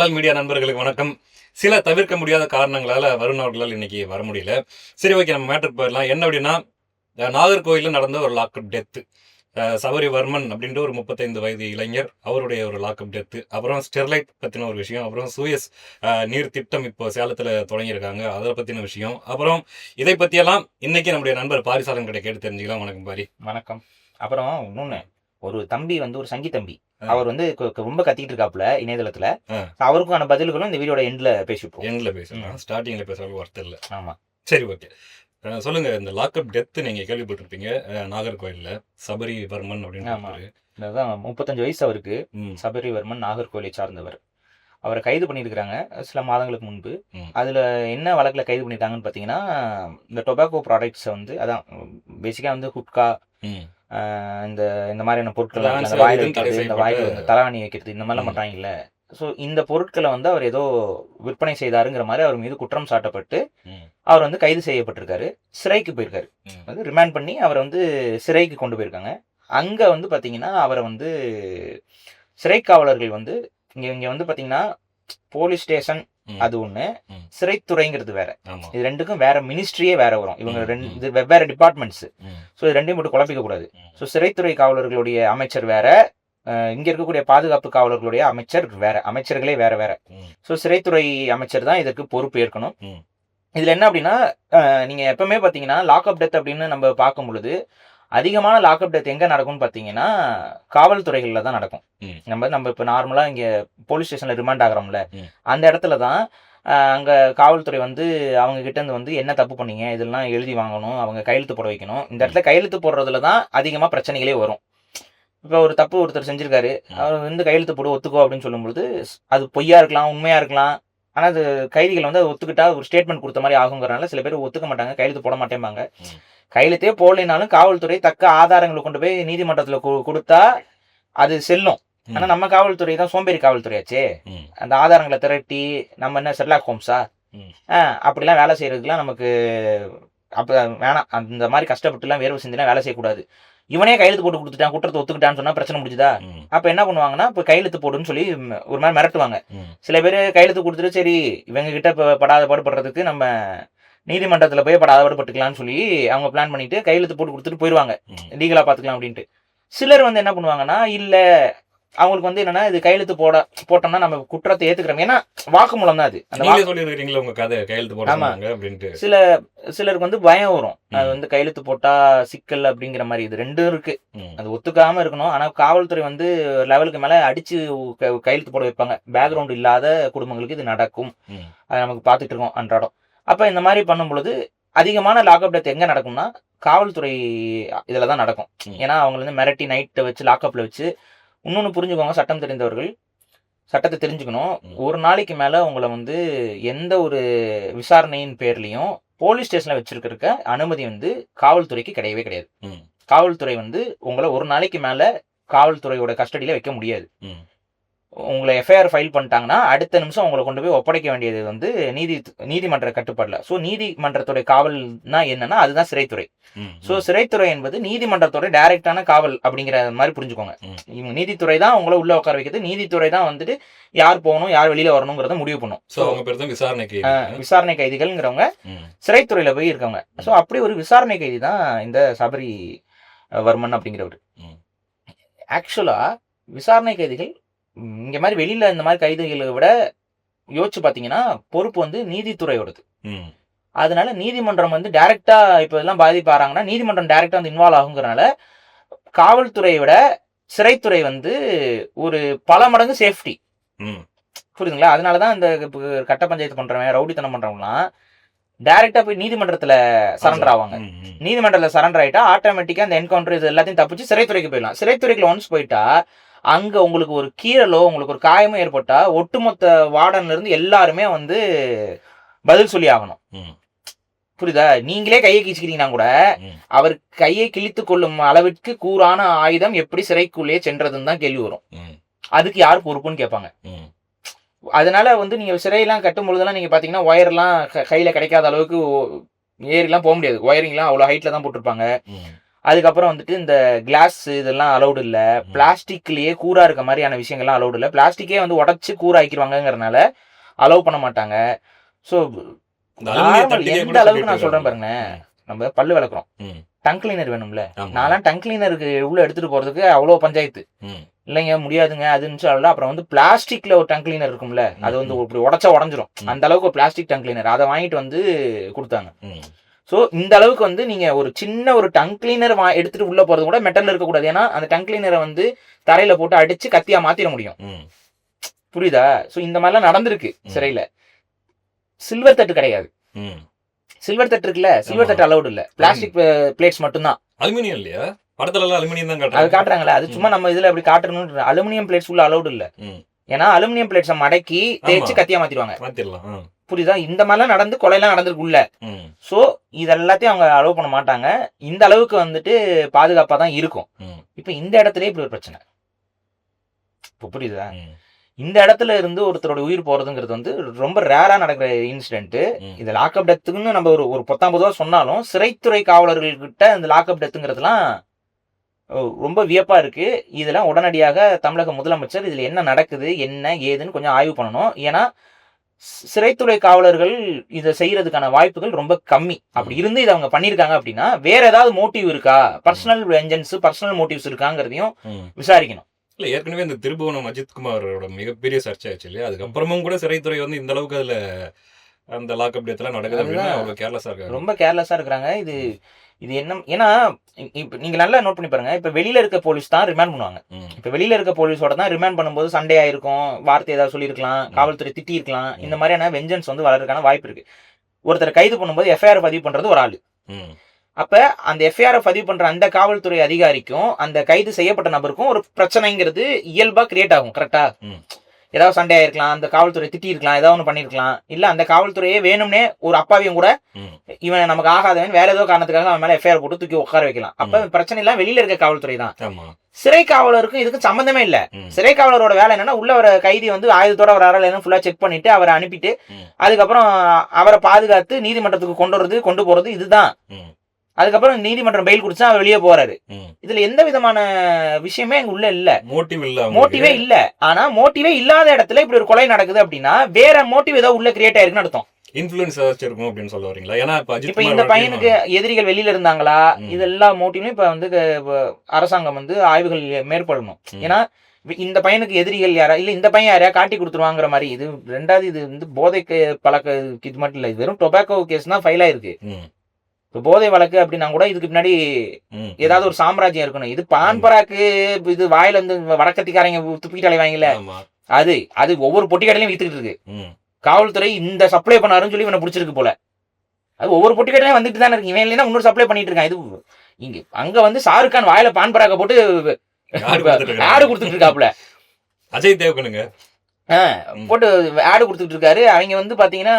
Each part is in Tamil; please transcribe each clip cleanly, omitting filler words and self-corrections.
பாரிசால் மீடியா நண்பர்களுக்கு வணக்கம். சில தவிர்க்க முடியாத காரணங்களால வருண் அவர்களால் இன்னைக்கு வர முடியல. சரி, ஓகே, நம்ம மேட்டருக்கு போயிடலாம். என்ன அப்படின்னா, நாகர்கோயிலில் நடந்த ஒரு லாக்அப் டெத்து. சபரிவர்மன் அப்படின்ற ஒரு 35 வயது இளைஞர், அவருடைய ஒரு லாக்அப் டெத்து. அப்புறம் ஸ்டெர்லைட் பற்றின ஒரு விஷயம். அப்புறம் சூயஸ் நீர் திட்டம் இப்போ சேலத்தில் தொடங்கியிருக்காங்க, அதை பற்றின விஷயம். அப்புறம் இதை பற்றியெல்லாம் இன்னைக்கு நம்முடைய நண்பர் பாரிசாலன் கிட்ட கேட்டு தெரிஞ்சுக்கலாம். வணக்கம் பாரி. வணக்கம். அப்புறம் இன்னொன்னு, ஒரு தம்பி வந்து ஒரு சங்கி தம்பி, அவர் வந்து ரொம்ப கத்திட்டு இருக்காப்புல இணையதளத்துல. அவருக்கான பதில்களும் இந்த வீடியோட எண்ட்ல பேசிப்போம். எண்ட்ல பேசலாம், ஸ்டார்டிங்ல பேசுறது ஒர்த் இல்லை. ஆமா, சரி, ஓகே. சொல்லுங்க, இந்த லாக்அப் டெத்து நீங்க கேள்விப்பட்டிருப்பீங்க. நாகர்கோயில்ல சபரிவர்மன் அப்படின்னு. அதான் 35 வயசு அவருக்கு. சபரிவர்மன் நாகர்கோயிலை சார்ந்தவர். அவரை கைது பண்ணியிருக்கிறாங்க சில மாதங்களுக்கு முன்பு. அதுல என்ன வழக்குல கைது பண்ணியிருக்காங்கன்னு பார்த்தீங்கன்னா, இந்த டொபாக்கோ ப்ராடக்ட்ஸை வந்து, அதான் பேசிக்கா வந்து ஹுட்கா, இந்த இந்த மாதிரியான பொருட்கள், அந்த வாயில் வைக்கிறது, இந்த வாய்க்கு வந்து தலவாணி வைக்கிறது, இந்த மாதிரிலாம் பண்ணுறாங்கல்ல. ஸோ இந்த பொருட்களை வந்து அவர் ஏதோ விற்பனை செய்தாருங்கிற மாதிரி அவர் மீது குற்றம் சாட்டப்பட்டு அவர் வந்து கைது செய்யப்பட்டிருக்காரு. சிறைக்கு போயிருக்காரு. வந்து ரிமாண்ட் பண்ணி அவரை வந்து சிறைக்கு கொண்டு போயிருக்காங்க. அங்கே வந்து பார்த்தீங்கன்னா அவரை வந்து சிறை காவலர்கள் வந்து இங்கே வந்து பார்த்தீங்கன்னா போலீஸ் ஸ்டேஷன் அது ஒன்று, சிறைத்துறைங்கிறது வேற. இது ரெண்டுக்கும் வேற மினிஸ்ட்ரியே வேற வரும். இவங்க ரெண்டு வெவ்வேறு டிபார்ட்மெண்ட்ஸ். ஸோ இது ரெண்டையும் மட்டும் குழப்பிக்க கூடாது. ஸோ சிறைத்துறை காவலர்களுடைய அமைச்சர் வேற, இங்க இருக்கக்கூடிய பாதுகாப்பு காவலர்களுடைய அமைச்சர் வேற, அமைச்சர்களே வேற வேற. ஸோ சிறைத்துறை அமைச்சர் தான் இதற்கு பொறுப்பு ஏற்கணும். இதுல என்ன அப்படின்னா, நீங்க எப்பவுமே பாத்தீங்கன்னா லாக்அப் டெத் அப்படின்னு நம்ம பார்க்கும் பொழுது அதிகமான லாக்அப் டெத் எங்க நடக்கும்னு பாத்தீங்கன்னா காவல்துறைகள்ல தான் நடக்கும். நம்ம இப்ப நார்மலா இங்க போலீஸ் ஸ்டேஷன்ல ரிமாண்ட் ஆகிறோம்ல, அந்த இடத்துல தான் அங்க காவல்துறை வந்து அவங்க கிட்ட இருந்து வந்து என்ன தப்பு பண்ணீங்க, இதெல்லாம் எழுதி வாங்கணும், அவங்க கையெழுத்து போட வைக்கணும். இந்த இடத்துல கையெழுத்து போடுறதுல தான் அதிகமா பிரச்சனைகளே வரும். இப்போ ஒரு தப்பு ஒருத்தர் செஞ்சிருக்காரு, அவர் வந்து கையெழுத்து போடு ஒத்துக்கோ அப்படின்னு சொல்லும்பொழுது அது பொய்யா இருக்கலாம், உண்மையா இருக்கலாம். ஆனால் அது கைதிகள் வந்து அதை ஒத்துக்கிட்டா ஒரு ஸ்டேட்மெண்ட் கொடுத்த மாதிரி ஆகுங்கிறனால சில பேர் ஒத்துக்க மாட்டாங்க, கையெழுத்து போட மாட்டேம்பாங்க. கையெழுத்தே போடலைனாலும் காவல்துறை தக்க ஆதாரங்களை கொண்டு போய் நீதிமன்றத்தில் கொடுத்தா அது செல்லும். ஆனால் நம்ம காவல்துறை தான் சோம்பேறி காவல்துறையாச்சே. அந்த ஆதாரங்களை திரட்டி நம்ம என்ன ஷெர்லாக் ஹோம்ஸா அப்படிலாம் வேலை செய்யறதுக்குலாம் நமக்கு அப்போ வேணாம். அந்த மாதிரி கஷ்டப்பட்டுலாம் வேர்வை செஞ்சுலாம் வேலை செய்யக்கூடாது. இவனே கையெழுத்து போட்டு கொடுத்துட்டான், குற்றத்தை ஒத்துக்கிட்டான்னு சொன்னா பிரச்சனை முடிஞ்சுதா? அப்ப என்ன பண்ணுவாங்கன்னா, இப்போ கையெழுத்து போடுன்னு சொல்லி ஒரு மாதிரி மிரட்டுவாங்க. சில பேர் கையெழுத்து கொடுத்துட்டு சரி இவங்க கிட்ட இப்போ படாத பாடுபடுறதுக்கு நம்ம நீதிமன்றத்தில் போய் படாத பாடுபட்டுக்கலாம்னு சொல்லி அவங்க பிளான் பண்ணிட்டு கையெழுத்து போட்டு கொடுத்துட்டு போயிடுவாங்க, லீகலா பாத்துக்கலாம் அப்படின்ட்டு. சிலர் வந்து என்ன பண்ணுவாங்கன்னா, இல்ல அவங்களுக்கு வந்து என்னன்னா, இது கையெழுத்து போட்டோம்னா நம்ம குற்றத்தை ஏத்துக்கிறோம். ஏன்னா வாக்குமூலம் தான் அது. உங்க கதை கையெழுத்து போடுறாங்க அப்படின்ட்டு சிலருக்கு வந்து பயம் வரும். அது வந்து கையெழுத்து போட்டா சிக்கல் அப்படிங்கிற மாதிரி. இது ரெண்டும் இருக்கு. அது ஒத்துக்காம இருக்கணும். ஆனா காவல்துறை வந்து லெவலுக்கு மேல அடிச்சு கையெழுத்து போட வைப்பாங்க. பேக்ரவுண்ட் இல்லாத குடும்பங்களுக்கு இது நடக்கும். அதை நமக்கு பார்த்துட்டு இருக்கோம் அன்றாடம். அப்ப இந்த மாதிரி பண்ணும் பொழுது அதிகமான லாக்அப் டெத் எங்க நடக்கும்னா காவல்துறை இதுலதான் நடக்கும். ஏன்னா அவங்க வந்து மிரட்டி நைட்டை வச்சு லாக்அப்ல வச்சு. இன்னொன்று புரிஞ்சுக்கோங்க, சட்டம் தெரிந்தவர்கள் சட்டத்தை தெரிஞ்சுக்கணும். ஒரு நாளைக்கு மேலே உங்களை வந்து எந்த ஒரு விசாரணையின் பேர்லையும் போலீஸ் ஸ்டேஷனில் வச்சிருக்க அனுமதி வந்து காவல்துறைக்கு கிடையவே கிடையாது. காவல்துறை வந்து உங்களை ஒரு நாளைக்கு மேலே காவல்துறையோட கஸ்டடியில் வைக்க முடியாது. உங்களை எஃப்ஐஆர் ஃபைல் பண்ணிட்டாங்கன்னா அடுத்த நிமிஷம் உங்களை கொண்டு போய் ஒப்படைக்க வேண்டியது வந்து நீதிமன்ற கட்டுப்பாடில். ஸோ நீதிமன்றத்துடைய காவல்னா என்னன்னா அதுதான் சிறைத்துறை. ஸோ சிறைத்துறை என்பது நீதிமன்றத்துடைய டைரக்டான காவல் அப்படிங்கிற மாதிரி புரிஞ்சுக்கோங்க. இவங்க நீதித்துறை தான் உங்களை உள்ள உட்கார வைக்கிறது. நீதித்துறை தான் வந்துட்டு யார் போகணும் யார் வெளியில வரணுங்கிறத முடிவு பண்ணும். விசாரணை கைதிகள்ங்கிறவங்க சிறைத்துறையில போய் இருக்கவங்க. ஸோ அப்படி ஒரு விசாரணை கைதி தான் இந்த சபரி வர்மன் அப்படிங்கிறவர். ஆக்சுவலா விசாரணை கைதிகள் இங்க மாதிரி வெளியில இந்த மாதிரி கைதிகளை விட யோசிச்சு பாத்தீங்கன்னா பொறுப்பு வந்து நீதித்துறையோடது. அதனால நீதிமன்றம் வந்து டைரக்டா இப்ப எல்லாம் பாதிப்பாராங்கன்னா நீதிமன்றம் டைரக்டா வந்து இன்வால்வ் ஆகுங்கிறனால காவல்துறையை விட சிறைத்துறை வந்து ஒரு பல மடங்கு சேஃப்டி. புரியுதுங்களா? அதனாலதான் இந்த கட்ட பஞ்சாயத்து பண்றவன் ரவுடித்தனம் பண்றவங்கலாம் டைரக்டா போய் நீதிமன்றத்துல சரண்டர் ஆவாங்க. நீதிமன்றத்துல சரண்டர் ஆயிட்டா ஆட்டோமேட்டிக்கா அந்த என்கவுண்டர் இது எல்லாத்தையும் தப்பிச்சு சிறைத்துறைக்கு போயிடலாம். சிறைத்துறைக்குள்ள ஒன்ஸ் போயிட்டா அங்க உங்களுக்கு ஒரு கீறலோ உங்களுக்கு ஒரு காயமோ ஏற்பட்டா ஒட்டுமொத்த வார்டன்ல இருந்து எல்லாருமே வந்து பதில் சொல்லி ஆகணும். புரியுதா? நீங்களே கையை கிழிச்சுக்கிறீங்கன்னா கூட அவர் கையை கிழித்து கொள்ளும் அளவிற்கு கூரான ஆயுதம் எப்படி சிறைக்குள்ளே சென்றதுன்னு தான் கேள்வி வரும். அதுக்கு யார் பொறுப்புன்னு கேட்பாங்க. அதனால வந்து நீங்க சிறையெல்லாம் கட்டும் பொழுதெல்லாம் நீங்க பாத்தீங்கன்னா ஒயர்லாம் கையில கிடைக்காத அளவுக்கு ஏறிலாம் போக முடியாது. ஒயரிங்லாம் அவ்வளவு ஹைட்ல தான் போட்டிருப்பாங்க. அதுக்கப்புறம் வந்துட்டு இந்த கிளாஸ் இதெல்லாம் அலௌடு இல்லை, பிளாஸ்டிக்லயே கூரா இருக்க மாதிரியான விஷயங்கள்லாம் அலௌடு இல்லை, பிளாஸ்டிக்கே வந்து உடச்சி கூரா ஆக்கிடுவாங்கங்கிறனால அலோவ் பண்ண மாட்டாங்க. ஸோ எந்த அளவுக்கு நான் சொல்றேன் பாருங்க, நம்ம பல்லு விளக்குறோம், டங் கிளீனர் வேணும்ல, நான்லாம் டங் கிளீனருக்கு உள்ள எடுத்துட்டு போறதுக்கு அவ்வளோ பஞ்சாயத்து இல்லைங்க, முடியாதுங்க அதுன்னு சொல்லல. அப்புறம் வந்து பிளாஸ்டிக்ல ஒரு டங் கிளீனர் இருக்கும்ல, அது வந்து இப்படி உடச்சா உடஞ்சிரும், அந்த அளவுக்கு ஒரு பிளாஸ்டிக் டங் கிளீனர் அதை வாங்கிட்டு வந்து கொடுத்தாங்க. ஸோ இந்த அளவுக்கு வந்து நீங்க ஒரு சின்ன ஒரு டங் கிளீனர் எடுத்துட்டு உள்ள போறது கூட மெட்டல்ல இருக்கக்கூடாது. ஏன்னா அந்த டங் கிளீனரை வந்து தரையில போட்டு அடிச்சு கத்தியா மாத்திர முடியும். புரியுதா? ஸோ இந்த மாதிரிலாம் நடந்திருக்கு சிறையில. சில்வர் தட்டு கிடையாது. சில்வர் தட்டு இருக்குல்ல, சில்வர் தட்டு அலௌட் இல்ல, பிளாஸ்டிக் பிளேட்ஸ் மட்டும்தான். அலுமினியம் இல்லையா? படத்துல எல்லாம் அலுமினியம் தான் அது காட்டுறாங்களே, அது சும்மா நம்ம இதுல அப்படி காட்டணும். அலுமினியம் பிளேட்ஸ் உள்ள அலௌட் இல்ல. ஏன்னா அலுமினியம் பிளேட்ஸை மடக்கி தேய்ச்சி கத்தியா மாத்திடுவாங்க. புரியுதா? இந்த மாதிரிலாம் நடந்து கொலையெல்லாம் நடந்திருக்கு உள்ள. ஸோ இது எல்லாத்தையும் அவங்க அலோவ் பண்ண மாட்டாங்க. இந்த அளவுக்கு வந்துட்டு பாதுகாப்பா தான் இருக்கும். இப்ப இந்த இடத்துலயே இப்படி ஒரு பிரச்சனை. இப்போ புரியுதா? இந்த இடத்துல இருந்து ஒருத்தரோட உயிர் போறதுங்கிறது வந்து ரொம்ப ரேரா நடக்கிற இன்சிடென்ட். இது லாக்அப் டெத்துன்னு நம்ம ஒரு 19 சொன்னாலும் சிறைத்துறை காவலர்கள்கிட்ட இந்த லாக்அப் டெத்துங்கிறதுலாம் ரொம்ப வியப்பா இருக்கு. இதெல்லாம் உடனடியாக தமிழக முதலமைச்சர் இதுல என்ன நடக்குது என்ன ஏதுன்னு கொஞ்சம் ஆய்வு பண்ணணும். ஏன்னா சிறைத்துறை காவலர்கள் இதை செய்யறதுக்கான வாய்ப்புகள் ரொம்ப கம்மி. அப்படி இருந்து இதை அவங்க பண்ணிருக்காங்க அப்படின்னா வேற ஏதாவது மோட்டிவ் இருக்கா, பர்சனல் வெஞ்சன்ஸ், பர்சனல் மோட்டிவ்ஸ் இருக்காங்கிறதையும் விசாரிக்கணும். இல்ல ஏற்கனவே இந்த திருபுவனம் அஜித்குமாரோட மிகப்பெரிய சர்ச்சை ஆச்சு இல்லையா? அதுக்கப்புறமும் கூட சிறைத்துறை வந்து இந்த அளவுக்கு அதுல அந்த லாக்அப் டெத்லாம் நடக்குது அப்படின்னா அவ்வளவு கேர்லெஸ்ஸா இருக்காங்க, ரொம்ப கேர்லெஸ்ஸா இருக்கிறாங்க. இது என்ன, ஏன்னா இப்ப நீங்க நல்லா நோட் பண்ணி பாருங்க, இப்ப வெளியில இருக்க போலீஸ் தான் ரிமாண்ட் பண்ணுவாங்க. இப்ப வெளியில இருக்க போலீஸோட தான் ரிமாண்ட் பண்ணும்போது சண்டே ஆயிருக்கும், வார்த்தை ஏதாவது சொல்லியிருக்கலாம், காவல்துறை திட்டி இருக்கலாம், இந்த மாதிரியான வெஞ்சன்ஸ் வந்து வளர்றதுக்கான வாய்ப்பு இருக்கு. ஒருத்தர் கைது பண்ணும்போது எஃப்ஐஆர் பதிவு பண்றது ஒரு ஆளு. அப்ப அந்த எஃப்ஐஆர் பதிவு பண்ற அந்த காவல்துறை அதிகாரிக்கும் அந்த கைது செய்யப்பட்ட நபருக்கும் ஒரு பிரச்சனைங்கிறது இயல்பா கிரியேட் ஆகும். கரெக்டா? ஏதாவது சண்டே ஆயிருக்கலாம், அந்த காவல்துறை திட்டி இருக்கலாம், ஏதாவது ஒன்று பண்ணிருக்கலாம், இல்ல அந்த காவல்துறையே வேணும்னே ஒரு அப்பாவையும் கூட இவன் நமக்கு ஆகாதவன் வேற ஏதோ காரணத்துக்காக அவன் மேல எஃப்ஐஆர் போட்டு தூக்கி உட்கார வைக்கலாம். அப்ப பிரச்சனை எல்லாம் வெளியில இருக்க காவல்துறை தான். சிறை காவலருக்கும் இதுக்கு சம்பந்தமே இல்ல. சிறை காவலரோட வேலை என்னன்னா உள்ள வர கைதி வந்து ஆயுதத்தோட வர ஃபுல்லா செக் பண்ணிட்டு அவரை அனுப்பிட்டு அதுக்கப்புறம் அவரை பாதுகாத்து நீதிமன்றத்துக்கு கொண்டு போறது இதுதான். அதுக்கப்புறம் நீதிமன்றம் பெயில் குடிச்சா அவர் வெளியே போறாரு. இதுல எந்த விதமான விஷயமே எங்க உள்ள இல்ல, மோட்டிவே இல்ல. ஆனா மோட்டிவே இல்லாத இடத்துல இப்படி ஒரு கொலை நடக்குது அப்படின்னா வேற மோட்டிவ் ஏதோ உள்ள கிரியேட் ஆயிருக்குன்னு அர்த்தம். இன்ஃப்ளூயன்ஸ் ஏதாச்சும் இருக்கும் அப்படின்னு சொல்ல வரீங்களா? ஏன்னா இப்ப இந்த பையனுக்கு எதிரிகள் வெளியில இருந்தாங்களா, இதெல்லா மோட்டிவ்லயும் இப்ப வந்து அரசாங்கம் வந்து ஆய்வுகள் மேற்கொள்ளணும். ஏன்னா இந்த பையனுக்கு எதிரிகள் யாரா இல்ல இந்த பையன் யாரையா காட்டி கொடுத்துருவாங்கிற மாதிரி. இது ரெண்டாவது இது வந்து போதைக்கு பழக்க இது மட்டும் இல்ல, இது வெறும் டொபாக்கோ கேஸ் தான் ஃபைல் ஆயிருக்கு. இப்போ போதை வழக்கு அப்படின்னா கூட இதுக்கு பின்னாடி ஏதாவது ஒரு சாம்ராஜ்யம் இருக்கணும். இது பான்பராக்கு இது வாயில இருந்து வடக்கத்திக்காரங்க துப்பிட்டு அலைவாங்கல்ல, அது ஒவ்வொரு பொட்டி கடையிலையும் வித்துக்கிட்டு இருக்கு. காவல்துறை இந்த சப்ளை பண்ணாருன்னு சொல்லி இவனை பிடிச்சிருக்கு போல. அது ஒவ்வொரு பொட்டி கடையிலையும் வந்துட்டு தானே இருக்கு. இவன் இல்லைன்னா இன்னொரு சப்ளை பண்ணிட்டு இருக்கான். இது இங்க அங்க வந்து ஷாருக் கான் வாயில பான்பராக்க போட்டு ஆடு கொடுத்துட்டு இருக்காப்புல, அஜய் தேவ்கனுங்க போட்டு ஆடு கொடுத்துட்டு இருக்காரு. அவங்க வந்து பாத்தீங்கன்னா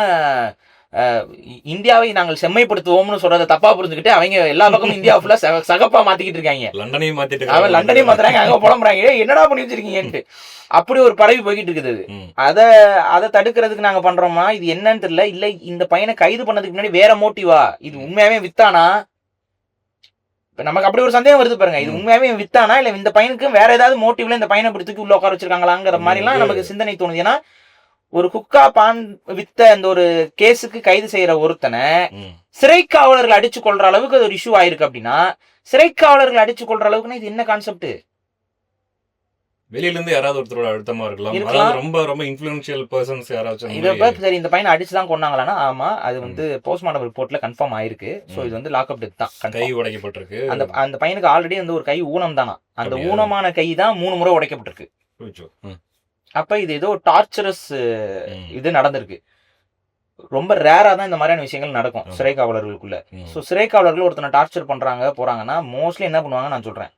இந்தியாவை நாங்கள் செம்மைப்படுத்துவோம்னு சொல்றதை தப்பா புரிஞ்சுக்கிட்டு அவங்க எல்லா பக்கமும் இந்தியா ஃபுல்லா சகப்பா மாத்திக்கிட்டு இருக்காங்க. லண்டனையும் மாத்துறாங்க, அங்க புலம்புறாங்க, என்னடா பண்ணி வச்சிருக்கீங்கன்ட்டு. அப்படி ஒரு பரவி போய்கிட்டு இருக்குது. அதை தடுக்கிறதுக்கு நாங்க பண்றோமா, இது என்னன்னு தெரியல. இல்ல இந்த பையனை கைது பண்ணதுக்கு முன்னாடி வேற மோட்டிவா, இது உண்மையாவே வித்தானா, நமக்கு அப்படி ஒரு சந்தேகம் வருது பாருங்க. இது உண்மையாவே வித்தானா இல்ல இந்த பையனுக்கு வேற ஏதாவது மோட்டிவ்ல இந்த பையனை பிடித்துக்கு உள்ள உட்கார வச்சிருக்காங்களாங்கிற மாதிரி எல்லாம் நமக்கு சிந்தனை தோணுது. ஏன்னா ஒரு குக்கா பான் வித்த அந்த ஒரு கேஸுக்கு கைது செய்யற ஒருத்தனை சிறை காவலர்கள் அடிச்சு கொள்ற அளவுக்கு அது ஒரு இஷ்யூ ஆயிருக்கு அப்படின்னா சிறை காவலர்கள் அடிச்சு கொள்ற அளவுக்குன்னா இது என்ன கான்செப்ட்? வெளியில இருந்து யாராவது ஒருத்தரோட அழுத்தமா இருக்கலாம், ரொம்ப ரொம்ப இன்ஃப்ளூயன்ஷியல் பர்சன்ஸ் யாராச்சும். சரி இந்த பையனை அடிச்சுதான் கொண்டாங்களான்னா ஆமா, அது வந்து போஸ்ட்மார்டம் ரிப்போர்ட்ல கன்ஃபார்ம் ஆயிருக்கு. சோ இது வந்து லாக்அப் டெத் தான், கை உடைக்கப்பட்டிருக்கு. அந்த பையனுக்கு ஆல்ரெடி வந்து ஒரு கை ஊனம் தானா, அந்த ஊனமான கை தான் 3 முறை உடைக்கப்பட்டிருக்கு. அப்ப இது ஏதோ டார்ச்சரஸ் இது நடந்திருக்கு. ரொம்ப ரேரா தான் இந்த மாதிரியான விஷயங்கள் நடக்கும் சிறை காவலர்களுக்குள்ள. ஸோ சிறை காவலர்கள் ஒருத்தனை டார்ச்சர் பண்றாங்க போறாங்கன்னா மோஸ்ட்லி என்ன பண்ணுவாங்க நான் சொல்றேன்,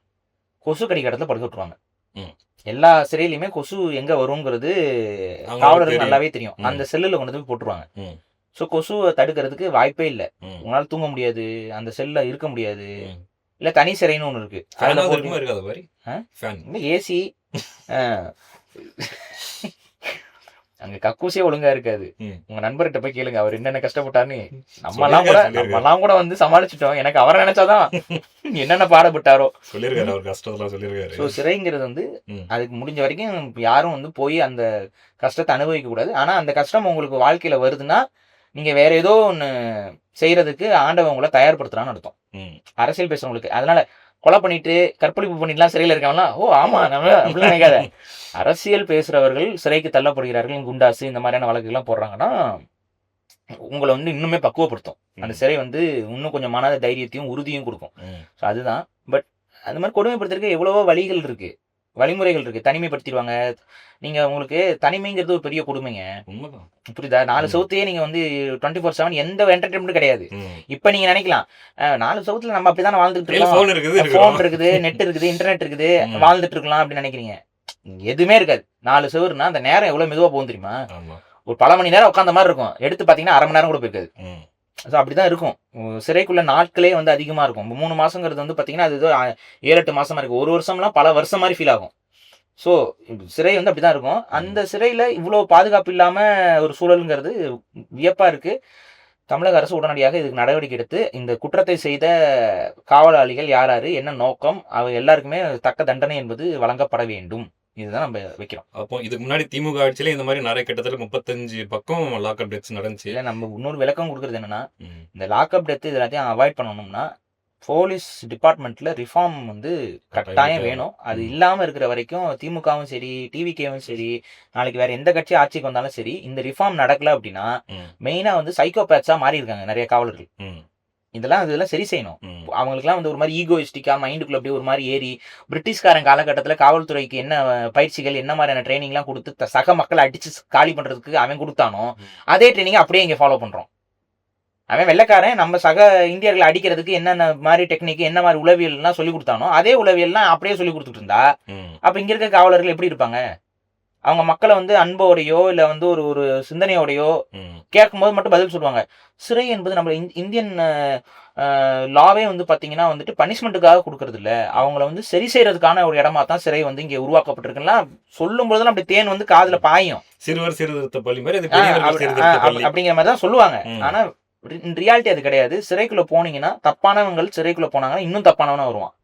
கொசு கடிக்க இடத்துல படுக்க விட்டுருவாங்க. எல்லா சிறையிலுமே கொசு எங்க வருங்கிறது காவலருக்கு நல்லாவே தெரியும். அந்த செல்லுல கொண்டு போய் போட்டுருவாங்க. ஸோ கொசுவை தடுக்கிறதுக்கு வாய்ப்பே இல்லை. உங்களால தூங்க முடியாது, அந்த செல்ல இருக்க முடியாது. இல்ல தனி சிறைன்னு ஒண்ணு இருக்கு, ஏசி அங்க கக்கூசியே ஒழுங்கா இருக்காது. ம். உங்க நண்பர்கிட்ட போய் கேளுங்க அவர் என்னென்ன கஷ்டப்பட்டாருன்னு. சொல்லியிருக்காரு. நம்மலாம் கூட வந்து சமாளிச்சிட்டோம். எனக்கு அவரை நினைச்சாதான் என்னென்ன பாடுபட்டாரோ. சொல்லியிருக்காரு, அவர் கஷ்டத்தெல்லாம் சொல்லியிருக்காரு. ஸோ சிறைங்கிறது வந்து ம். அதுக்கு முடிஞ்ச வரைக்கும் யாரும் வந்து போய் அந்த கஷ்டத்தை அனுபவிக்க கூடாது. ஆனா அந்த கஷ்டம் உங்களுக்கு வாழ்க்கையில வருதுன்னா நீங்க வேற ஏதோ ஒண்ணு செய்யறதுக்கு ஆண்டவன் உங்களை தயார்படுத்துறான்னு அர்த்தம். ம். அரசியல் பேசுறவங்களுக்கு. அதனால கொலை பண்ணிட்டு கற்பழிப்பு பண்ணிட்டுலாம் சிறையில் இருக்கவங்களாம் ஓ ஆமா நம்ம அப்படிலாம் நினைக்காத. அரசியல் பேசுறவர்கள் சிறைக்கு தள்ளப்படுகிறார்கள். குண்டாசு இந்த மாதிரியான வழக்குகள்லாம் போடுறாங்கன்னா உங்களை வந்து இன்னுமே பக்குவப்படுத்தும். அந்த சிறை வந்து இன்னும் கொஞ்சம் மன தைரியத்தையும் உறுதியும் கொடுக்கும். ம். ஸோ அதுதான். பட் அந்த மாதிரி கொடுமைப்படுத்துறதுக்கு எவ்வளவோ வழிகள் இருக்கு, வழிமுறைகள் இருக்கு. தனிமைப்படுத்திடுவாங்க. நீங்க உங்களுக்கு தனிமைங்கிறது ஒரு பெரிய கொடுமைங்க. உண்மைதான். புரியுதா? 4 செவுத்தையே நீங்க வந்து 24/7 எந்த என்டர்டைன்மெண்ட்டும் கிடையாது. ம். இப்ப நீங்க நினைக்கலாம் 4 செவுத்துல நம்ம அப்படிதானே வாழ்ந்துட்டு கையில இருக்கோம். phone இருக்குது, ஃபோன் இருக்கிறோம். இருக்குது, நெட் இருக்குது, இன்டர்நெட் இருக்குது, ம். வாழ்ந்துட்டு இருக்கலாம் அப்படின்னு நினைக்கிறீங்க. எதுவுமே இருக்காது. 4 செவுருனா அந்த நேரம் எவ்வளவு மெதுவா போகும் தெரியுமா? ஆமா. ஒரு பல மணி நேரம் உட்கார்ந்த மாதிரி இருக்கும். எடுத்து பாத்தீங்கன்னா 1/2 மணி நேரம் கூட போயிருக்காது. ம். ஸோ அப்படிதான் இருக்கும். சிறைக்குள்ள நாட்களே வந்து அதிகமா இருக்கும். 3 மாசங்கிறது வந்து பாத்தீங்கன்னா அது ஏதோ 7-8 மாசமா இருக்கு. ஒரு வருஷம்லாம் பல வருஷம் மாதிரி ஃபீல் ஆகும். ஸோ சிறை வந்து அப்படிதான் இருக்கும். அந்த சிறையில இவ்வளவு பாதுகாப்பு இல்லாம ஒரு சூழலுங்கிறது வியப்பா இருக்கு. தமிழக அரசு உடனடியாக இதுக்கு நடவடிக்கை எடுத்து இந்த குற்றத்தை செய்த காவலாளிகள் யார் யாரு, என்ன நோக்கம், அவ எல்லாருக்குமே தக்க தண்டனை என்பது வழங்கப்பட வேண்டும். இதுதான் நம்ம வைக்கிறோம். அப்போ இதுக்கு முன்னாடி திமுக ஆட்சியில இந்த மாதிரி நிறைய கிட்டத்தட்ட 35 பக்கம் லாக்அப் டெத்ஸ் நடந்துச்சு. இல்ல நம்ம இன்னொரு விளக்கம் கொடுக்கறது என்னன்னா, ம். இந்த லாக்அப் டெத் இது எல்லாத்தையும் அவாய்ட் பண்ணணும்னா போலீஸ் டிபார்ட்மெண்ட்ல ரிஃபார்ம் வந்து கட்டாயம் வேணும். அது இல்லாம இருக்கிற வரைக்கும் திமுகவும் சரி, டிவிகேவும் சரி, நாளைக்கு வேற எந்த கட்சி ஆட்சிக்கு வந்தாலும் சரி, இந்த ரிஃபார்ம் நடக்கல அப்படின்னா ம். மெயினா வந்து சைக்கோபேத்ஸா மாறி இருக்காங்க நிறைய காவலர்கள். ம். இதெல்லாம் சரி செய்யணும். ம். அவங்களுக்குலாம் வந்து ஒரு மாதிரி ஈகோயிஸ்டிக்கா மைண்டுக்குள்ள அப்படியே ஒரு மாதிரி ஏறி பிரிட்டிஷ்காரன் காலகட்டத்துல காவல்துறைக்கு என்ன பயிற்சிகள், என்ன மாதிரியான ட்ரைனிங்லாம் கொடுத்து சக மக்களை அடிச்சு காலி பண்றதுக்கு அவன் கொடுத்தானோ அதே ட்ரைனிங் அப்படியே இங்க ஃபாலோ பண்றோம். அவன் வெள்ளைக்காரன் நம்ம சக இந்தியர்களை அடிக்கிறதுக்கு என்னென்ன மாதிரி டெக்னிக், என்ன மாதிரி உளவியல்லாம் சொல்லி கொடுத்தானோ அதே உளவியல்லாம் அப்படியே சொல்லி கொடுத்துட்டு இருந்தா ம். அப்ப இங்க இருக்க காவலர்கள் எப்படி இருப்பாங்க? அவங்க மக்களை வந்து அன்போடையோ இல்ல வந்து ஒரு ஒரு சிந்தனையோடையோ ம். கேட்கும்போது மட்டும் பதில் சொல்லுவாங்க. சிறை என்பது நம்ம இந்தியன் லாவே வந்து பாத்தீங்கன்னா வந்துட்டு பனிஷ்மெண்ட்டுக்காக கொடுக்கறது இல்ல, அவங்கள வந்து சரி செய்யறதுக்கான ஒரு இடமா தான் சிறை வந்து இங்க உருவாக்கப்பட்டிருக்குலாம் சொல்லும் போதெல்லாம் அப்படி தேன் வந்து காதுல பாயும். சிறுவர் சீர்திருத்த பள்ளி மாதிரி அது பெரியவர்கள் சீர்திருத்த பள்ளி. அப்படிங்கிற மாதிரி தான் சொல்லுவாங்க. ம். ஆனா ரியாலிட்டி அது கிடையாது. சிறைக்குள்ள போனீங்கன்னா தப்பானவங்கள் சிறைக்குள்ள போனாங்கன்னா இன்னும் தப்பானவனா வருவான்.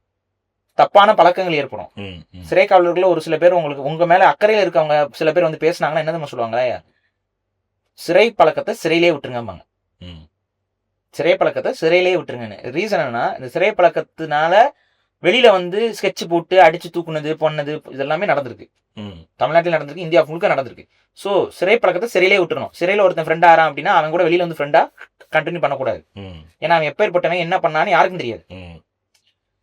தப்பான பழக்கங்கள் ஏற்படும். ம். ம். சிறை காவலர்கள் ஒரு சில பேர் உங்களுக்கு உங்க மேல அக்கறையில இருக்கவங்க சில பேர் வந்து பேசினாங்கன்னா என்ன தெரியுமா சொல்லுவாங்க? சிறை பழக்கத்தை சிறையிலே விட்டுருங்கம்பாங்க. ம். சிறை பழக்கத்தை சிறையிலே விட்டுருங்கன்னு. ரீசன் என்னன்னா இந்த சிறை பழக்கத்தினால வெளியில வந்து ஸ்கெட்ச் போட்டு அடிச்சு தூக்குனது பொண்ணது இதெல்லாமே நடந்திருக்கு. ம். தமிழ்நாட்டில் நடந்திருக்கு, இந்தியா முழுக்க நடந்திருக்கு. ஸோ சிறை பழக்கத்தை சிறையிலே விட்டுறணும். சிறையில ஒருத்தன் ஃப்ரெண்ட் ஆறான் அப்படின்னா அவன் கூட வெளியில வந்து ஃப்ரெண்டா கண்டினியூ பண்ணக்கூடாது. ம். ஏன்னா அவன் எப்பேற்பட்டவன் என்ன பண்ணான்னு யாருக்கும் தெரியாது. ம்.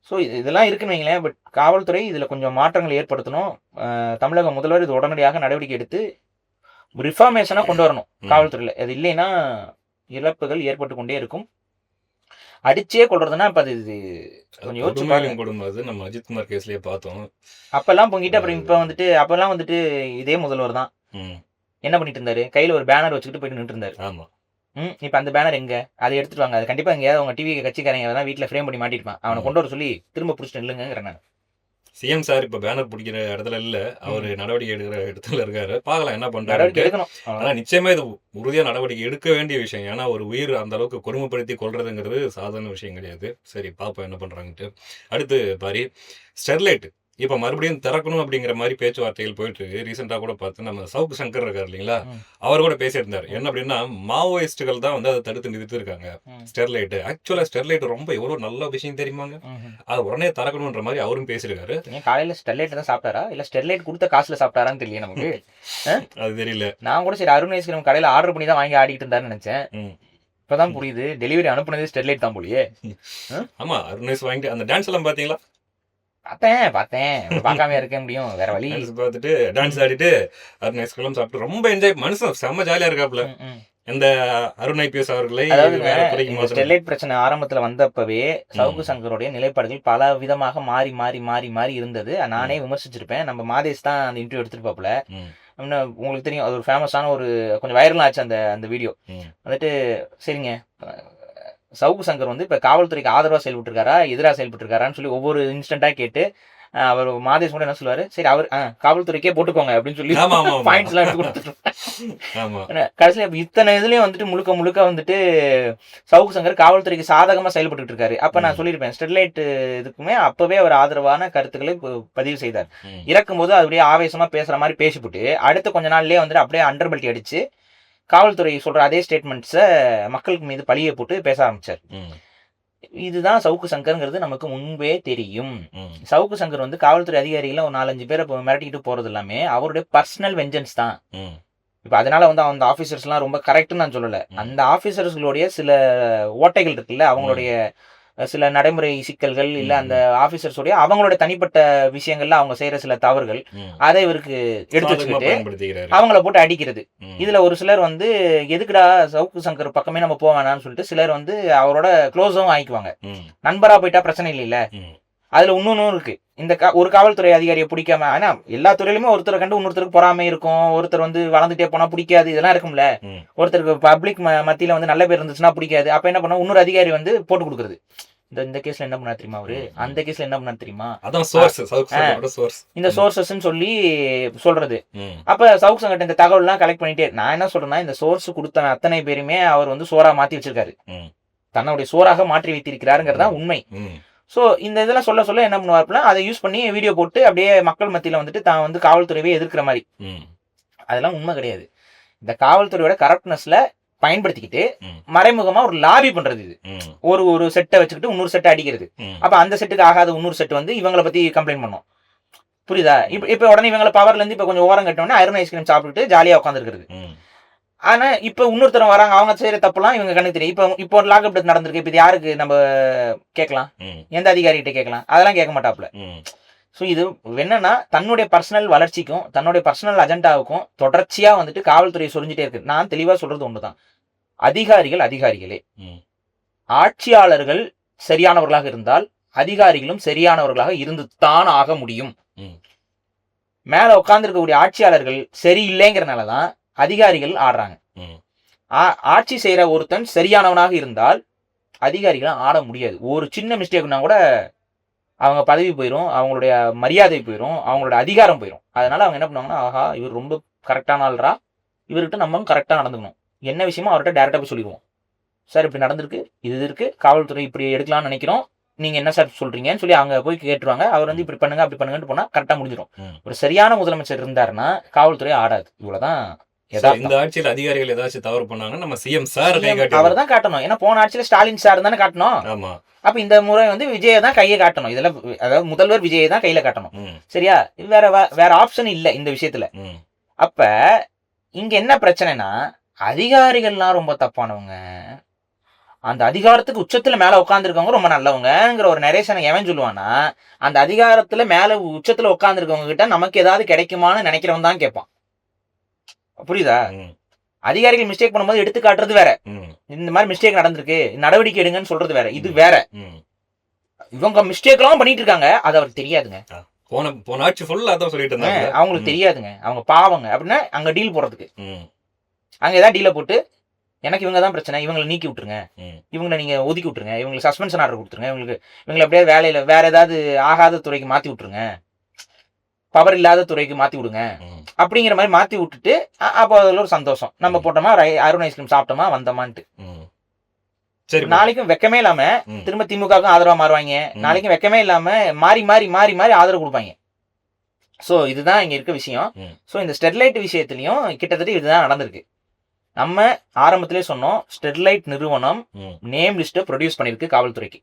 ஸோ இதெல்லாம் இருக்குன்னு வைங்களேன். பட் காவல்துறை இதுல கொஞ்சம் மாற்றங்கள் ஏற்படுத்தணும். தமிழக முதல்வர் இது உடனடியாக நடவடிக்கை எடுத்து ரிஃபார்மேஷனா கொண்டு வரணும் காவல்துறையில. அது இல்லைன்னா இழப்புகள் ஏற்பட்டு கொண்டே இருக்கும். அடிச்சே கொள்றதுன்னா இப்ப அது கொஞ்சம் யோசிச்சு பாருங்க. கொடுமை அது நம்ம அஜித்குமார் கேஸ்லயே பார்த்தோம். அப்பெல்லாம் பொங்கிட்டு அப்புறம் இப்ப வந்துட்டு அப்பெல்லாம் வந்துட்டு இதே முதல்வர் தான் ம். என்ன பண்ணிட்டு இருந்தாரு, கையில ஒரு பேனர் வச்சுக்கிட்டு போயிட்டு நின்று இருந்தாரு. ஆமா. இப்ப அந்த பேனர் எங்க? அதை எடுத்துட்டு வாங்க. அது கண்டிப்பா எங்கேயாவது உங்க டிவி கட்சிக்காரங்க தான் வீட்டுல ஃப்ரேம் பண்ணி மாட்டிருப்பான். அவனை கொண்டு வர சொல்லி திரும்ப புடிச்சிட்டு நில்லுங்கிறேன் நான். சிஎம் சார் இப்ப பேனர் பிடிக்கிற இடத்துல இல்ல, அவரு நடவடிக்கை எடுக்கிற இடத்துல இருக்காரு. பார்க்கலாம் என்ன நடவடிக்கை பண்றாரு. எடுக்கணும். ஆனா நிச்சயமா இது உறுதியா நடவடிக்கை எடுக்க வேண்டிய விஷயம். ஏன்னா ஒரு உயிர் அந்த அளவுக்கு கொடுமைப்படுத்தி கொல்றதுங்கிறது சாதாரண விஷயம் கிடையாது. சரி பார்ப்போம் என்ன பண்றாங்கன்ட்டு. அடுத்து பாரி ஸ்டெர்லைட் இப்ப மறுபடியும் திறக்கணும் அப்படிங்கிற மாதிரி பேச்சுவார்த்தைகள் போயிட்டு இருக்கு. ரீசெண்டா கூட பார்த்து நம்ம சவுக்கு சங்கர் இருக்காரு இல்லைங்களா, அவர் கூட பேசியிருந்தார். என்ன அப்படின்னா மாவோயிஸ்டுகள் தான் வந்து அதை தடுத்து நிறுத்தி இருக்காங்க ஸ்டெர்லைட். ஆக்சுவலா ஸ்டெர்லைட் ரொம்ப எவ்வளவு நல்ல விஷயம் தெரியுமாங்க, அது உடனே திறக்கணும்ன்ற மாதிரி அவரும் பேசியிருக்காரு. காலையில ஸ்டெர்லைட் தான் சாப்பிட்டாரா இல்ல ஸ்டெர்லைட் கொடுத்த காசுல சாப்பிட்டாரான்னு தெரியல நமக்கு. அது தெரியல. நான் கூட சரி அருண் ஐஸ்கிரீம் கடையில ஆர்டர் பண்ணி தான் வாங்கி ஆடிட்டு இருந்தாருன்னு நினைச்சேன். இப்பதான் புரியுது டெலிவரி அனுப்புனதே ஸ்டெர்லைட் தான் போலியே. ஆமா அருணேஷ் வாங்கிட்டு அந்த டான்ஸ் எல்லாம் பாத்தீங்களா? பார்த்தேன் பார்க்காம இருக்க முடியும், வேற வழி. பார்த்துட்டு டான்ஸ் ஆடிட்டு அருணேஷ் கலாம் சாப்பிட்டு ரொம்ப என்ஜாய், மனுஷன் செம்ம ஜாலியா இருக்காப்ல. இந்த அருண் ஐபிஎஸ் அவர்களை ஸ்டெர்லைட் பிரச்சனை ஆரம்பத்துல வந்தப்பவே சவுக்கு சங்கருடைய நிலைப்பாடுகள் பல விதமாக மாறி மாறி மாறி மாறி இருந்தது. நானே விமர்சிச்சிருப்பேன். நம்ம மாதேஷ் தான் அந்த இன்டர்வியூ எடுத்துட்டு பாப்புல. உங்களுக்கு தெரியும் அது ஒரு ஃபேமஸான ஒரு கொஞ்சம் வைரல் ஆச்சு அந்த வீடியோ. வந்துட்டு சரிங்க சவுக்கு சங்கர் வந்து இப்ப காவல்துறைக்கு ஆதரவா செயல்பட்டு இருக்காரா, எதிராக செயல்பட்டு இருக்காரான்னு சொல்லி ஒவ்வொரு இன்ஸ்டன்டா கேட்டு அவர் மாதேஷ் கூட என்ன சொல்லுவாரு, சரி அவர் காவல்துறைக்கே போட்டுக்கோங்க அப்படின்னு சொல்லி ஆமா ஆமா ஆமா பாயிண்ட்ஸ் எல்லாம் எடுத்து கொடுத்துட்டு ஆமா கடைசியில இத்தனை இதுலயும் வந்துட்டு முழுக்க முழுக்க வந்துட்டு சவுக்கு சங்கர் காவல்துறைக்கு சாதகமா செயல்பட்டு இருக்காரு. அப்ப நான் சொல்லியிருப்பேன், ஸ்டெர்லைட் இதுக்குமே அப்பவே அவர் ஆதரவான கருத்துக்களை பதிவு செய்தார். இறக்கும் போது அப்படியே ஆவேசமா பேசுற மாதிரி பேசிவிட்டு அடுத்த கொஞ்ச நாள்லயே வந்துட்டு அப்படியே அண்டர் பெல்ட் அடிச்சு காவல்துறை சொல்ற அதே ஸ்டேட்மெண்ட்ஸை மக்களுக்கு மீது பழியை போட்டு பேச ஆரம்பிச்சார். இதுதான் சவுக்கு சங்கர்ங்கிறது நமக்கு முன்பே தெரியும். சவுக்கு சங்கர் வந்து காவல்துறை அதிகாரிகளை ஒரு 4-5 பேரை மிரட்டிக்கிட்டு போறது எல்லாமே அவருடைய பர்சனல் வெஞ்சன்ஸ் தான். இப்ப அதனால வந்து அந்த ஆபீசர்ஸ் எல்லாம் ரொம்ப கரெக்ட்னு நான் சொல்லல. அந்த ஆபீசர்ஸ்களுடைய சில ஓட்டைகள் இருக்குல்ல, அவங்களுடைய சில நடைமுறை சிக்கல்கள் இல்ல அந்த ஆபீசர்ஸோடைய அவங்களோட தனிப்பட்ட விஷயங்கள்ல அவங்க செய்யற சில தவறுகள் அதை இவருக்கு எடுத்து வச்சுக்கிட்டு அவங்கள போட்டு அடிக்கிறது. இதுல ஒரு சிலர் வந்து எதுக்குடா சவுக்கு சங்கர் பக்கமே நம்ம போக வேணாம்னு சொல்லிட்டு சிலர் வந்து அவரோட க்ளோஸும் ஆயிக்குவாங்க. நண்பரா போயிட்டா பிரச்சனை இல்லைல்ல. அதுல இன்னொன்னும் இருக்கு. இந்த ஒரு காவல்துறை அதிகாரியை பிடிக்காம, ஆனா எல்லா துறையிலுமே ஒருத்தரை கண்டு இன்னொருத்தருக்கு பொறாமை இருக்கும். ஒருத்தர் வந்து வளர்ந்துட்டே போனா பிடிக்காது, இதெல்லாம் இருக்கும்ல. ஒருத்தருக்கு பப்ளிக் மத்தியில வந்து நல்ல பேர் இருந்துச்சுன்னா பிடிக்காது. அப்ப என்ன பண்ண, இன்னொரு அதிகாரி வந்து போட்டு கொடுக்குறது. இந்த கேஸ்ல என்ன பண்ணா தெரியுமா அவரு, அந்த கேஸ்ல என்ன பண்ணா தெரியுமா, இந்த சோர்சஸ் சொல்லி சொல்றது. அப்ப சவுக் சங்கர் இந்த தகவல் எல்லாம் கலெக்ட் பண்ணிட்டே, நான் என்ன சொல்றேன்னா, இந்த சோர்ஸ் கொடுத்த அத்தனை பேருமே அவர் வந்து சோறா மாத்தி வச்சிருக்காரு, தன்னுடைய சோறாக மாற்றி வைத்திருக்கிறாருங்கிறதா உண்மை. ஸோ இந்த இதெல்லாம் சொல்ல சொல்ல என்ன பண்ணுவாருன்னா, அதை யூஸ் பண்ணி வீடியோ போட்டு அப்படியே மக்கள் மத்தியில் வந்துட்டு தான் வந்து காவல்துறையே எதிர்க்கிற மாதிரி. அதெல்லாம் உண்மை கிடையாது. இந்த காவல்துறையோட கரப்ட்னஸ்ல பயன்படுத்திக்கிட்டு மறைமுகமா ஒரு லாபி பண்றது. இது ஒரு செட்டை வச்சுக்கிட்டு இன்னொரு செட்டை அடிக்கிறது. அப்ப அந்த செட்டுக்கு ஆகாத இன்னொரு செட் வந்து இவங்களை பத்தி கம்ப்ளைண்ட் பண்ணும். புரியுதா? இப்ப உடனே இவங்களை பவர்ல இருந்து இப்ப கொஞ்சம் ஓரம் கட்டோடனே ஐரன் ஐஸ்கிரீம் சாப்பிட்டுட்டு ஜாலியா உட்காந்துருக்கிறது. ஆனா இப்ப இன்னொருத்தரம் வராங்க, அவங்க செய்யற தப்புலாம் இவங்க கண்ணுக்கு தெரியும். இப்போ ஒரு லாக்அப் டெத் நடந்திருக்கு. இப்ப இது யாருக்கு நம்ம கேட்கலாம், எந்த அதிகாரிகிட்ட கேட்கலாம்? அதெல்லாம் கேட்க மாட்டாப்ல. ஸோ இது என்னன்னா, தன்னுடைய பர்சனல் வளர்ச்சிக்கும் தன்னுடைய பர்சனல் அஜெண்டாவுக்கும் தொடர்ச்சியா வந்துட்டு காவல்துறையை சொரிஞ்சிட்டே இருக்கு. நான் தெளிவா சொல்றது ஒண்ணுதான், அதிகாரிகளே, ஆட்சியாளர்கள் சரியானவர்களாக இருந்தால் அதிகாரிகளும் சரியானவர்களாக இருந்துதான் ஆக முடியும். மேல உட்கார்ந்து இருக்கக்கூடிய ஆட்சியாளர்கள் சரியில்லைங்கிறனாலதான் அதிகாரிகள் ஆடுறாங்க. ஆட்சி செய்யற ஒருத்தன் சரியானவனாக இருந்தால் அதிகாரிகள் ஆட முடியாது. ஒரு சின்ன மிஸ்டேக்னா கூட அவங்க பதவி போயிடும், அவங்களுடைய மரியாதை போயிடும், அவங்களோட அதிகாரம் போயிடும். அதனால அவங்க என்ன பண்ணுவாங்கன்னா, ஆஹா இவர் ரொம்ப கரெக்டான ஆள்ரா, இவர்கிட்ட நம்ம கரெக்டா நடந்துக்கணும், என்ன விஷயமோ அவர்கிட்ட டேரக்டா போய் சொல்லிடுவோம். சார் இப்படி நடந்திருக்கு, இது இருக்கு, காவல்துறை இப்படி எடுக்கலாம்னு நினைக்கிறோம், நீங்க என்ன சார் சொல்றீங்கன்னு சொல்லி அவங்க போய் கேட்டுருவாங்க. அவர் வந்து இப்படி பண்ணுங்க அப்படி பண்ணுங்கன்னு போனா கரெக்டா முடிஞ்சிடும். ஒரு சரியான முதலமைச்சர் இருந்தாருன்னா காவல்துறை ஆடாது. இவ்வளவுதான். இந்த ஆட்சியில் அதிகாரிகள் ஏதாச்சும் தவறு பண்ணாங்கன்னா நம்ம சிஎம் சார் அவர் தான் காட்டணும். ஏன்னா போன ஆட்சியில ஸ்டாலின் சார் தானே காட்டணும். அப்ப இந்த முறை வந்து விஜயை தான் கையை காட்டணும். இதெல்லாம் அதாவது முதல்வர் விஜயை தான் கையில காட்டணும். சரியா? வேற ஆப்ஷன் இல்ல இந்த விஷயத்துல. அப்ப இங்க என்ன பிரச்சனைனா, அதிகாரிகள்லாம் ரொம்ப தப்பானவங்க, அந்த அதிகாரத்துக்கு உச்சத்துல மேல உட்கார்ந்துருக்கவங்க ரொம்ப நல்லவங்கிற ஒரு நரேஷனை எவன் சொல்லுவானா, அந்த அதிகாரத்துல மேல உச்சத்துல உட்கார்ந்துருக்கவங்க கிட்ட நமக்கு ஏதாவது கிடைக்குமான்னு நினைக்கிறவன் தான் கேட்பான். புரியுதா? அதிகாரிகள் மிஸ்டேக் பண்ணும்போது எடுத்து காட்டுறது வேற, இந்த மாதிரி மிஸ்டேக் நடந்திருக்கு நடவடிக்கை எடுங்கன்னு சொல்றது வேற, இது வேற. இவங்க மிஸ்டேக் எல்லாம் பண்ணிட்டு இருக்காங்க, அது அவருக்கு தெரியாதுங்க. போன ஆட்சி ஃபுல்லா அதான் சொல்லிட்டு இருந்தாங்க, அவங்களுக்கு தெரியாதுங்க. அவங்க பாவங்க. அப்படின்னா அங்க டீல் போடுறதுக்கு அங்க ஏதாவது டீல போட்டு, எனக்கு இவங்க தான் பிரச்சனை, இவங்களை நீக்கி விட்டுருங்க, இவங்களை நீங்க ஒதுக்கி விட்டுருங்க, இவங்களுக்கு சஸ்பென்ஷன் ஆர்டர் கொடுத்துருங்க, இவங்களை அப்படியே வேலையில வேற ஏதாவது ஆகாத துறைக்கு மாத்தி விட்டுருங்க, பவர் இல்லாத துறைக்கு மாத்தி விடுங்க அப்படிங்கிற மாதிரி மாத்தி விட்டுட்டு, அப்போ அதுல ஒரு சந்தோஷம், நம்ம போட்டோமா அருண் ஐஸ்கிரீம் சாப்பிட்டோமா வந்தோமான்ட்டு. நாளைக்கும் வெக்கமே இல்லாம திரும்ப திமுகவுக்கும் ஆதரவா மாறுவாங்க, நாளைக்கும் வெக்கமே இல்லாம மாறி மாறி மாறி மாறி ஆதரவு கொடுப்பாங்க. சோ இதுதான் இங்க இருக்க விஷயம். சோ இந்த ஸ்டெர்லைட் விஷயத்திலயும் கிட்டத்தட்ட இதுதான் நடந்திருக்கு. நம்ம ஆரம்பத்திலே சொன்னோம், ஸ்டெர்லைட் நிறுவனம் நேம் லிஸ்ட்டை ப்ரொடியூஸ் பண்ணிருக்கு காவல்துறைக்கு.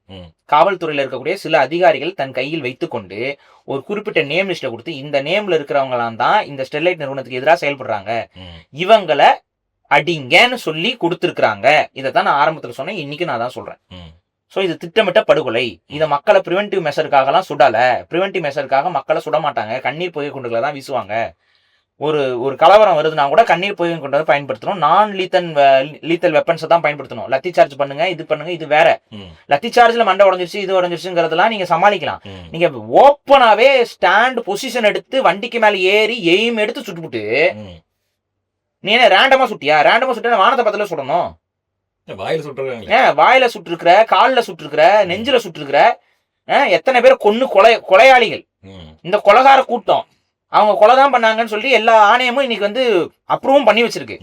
காவல்துறையில இருக்கக்கூடிய சில அதிகாரிகள் தன் கையில் வைத்துக்கொண்டு ஒரு குறிப்பிட்ட நேம் லிஸ்ட்டை கொடுத்து, இந்த நேம்ல இருக்கிறவங்களாம் தான் இந்த ஸ்டெர்லைட் நிறுவனத்துக்கு எதிராக செயல்படுறாங்க, இவங்களை அடிங்கன்னு சொல்லி கொடுத்துருக்காங்க. இதைத்தான் நான் ஆரம்பத்தில் சொன்னேன், இன்னைக்கு நான் தான் சொல்றேன். ஸோ இது திட்டமிட்ட படுகொலை. இதை மக்களை ப்ரிவென்டிவ் மெஷருக்காகலாம் சுடல. ப்ரிவென்டிவ் மெஷருக்காக மக்களை சுட மாட்டாங்க, கண்ணீர் புகை குண்டுகளை தான் வீசுவாங்க. ஒரு கலவரம் வருதுன்னா கூட கண்ணீர் புகை கொண்டு பயன்படுத்தணும், நான் லீத்தல் வெப்பன்ஸை தான் பயன்படுத்தணும். லத்தி சார்ஜ் பண்ணுங்க, இது பண்ணுங்க, இது வேற. லத்தி சார்ஜ்ல மண்டை உடஞ்சிருச்சு, இது உடஞ்சிருச்சுங்கிறதெல்லாம் நீங்க சமாளிக்கலாம். நீங்க ஓப்பனாவே ஸ்டாண்ட் பொசிஷன் எடுத்து வண்டிக்கு மேல ஏறி எய்ம் எடுத்து சுட்டுவிட்டு, நீ என்ன ரேண்டமா சுட்டியா? ரேண்டமா சுட்டியா வானத்தை பத்தில சுடணும். வாயில சுட்டுருக்காங்களே. வாயில சுட்டிருக்கிற, காலில் சுட்டிருக்கிற, நெஞ்சில சுட்டிருக்கிற, எத்தனை பேர் கொன்னு கொலையாளிகள். இந்த கொலைகார கூட்டம் அவங்க கொலை தான் பண்ணாங்கன்னு சொல்லி எல்லா ஆணையமும் இன்னைக்கு வந்து அப்ரூவும் பண்ணி வச்சிருக்கு.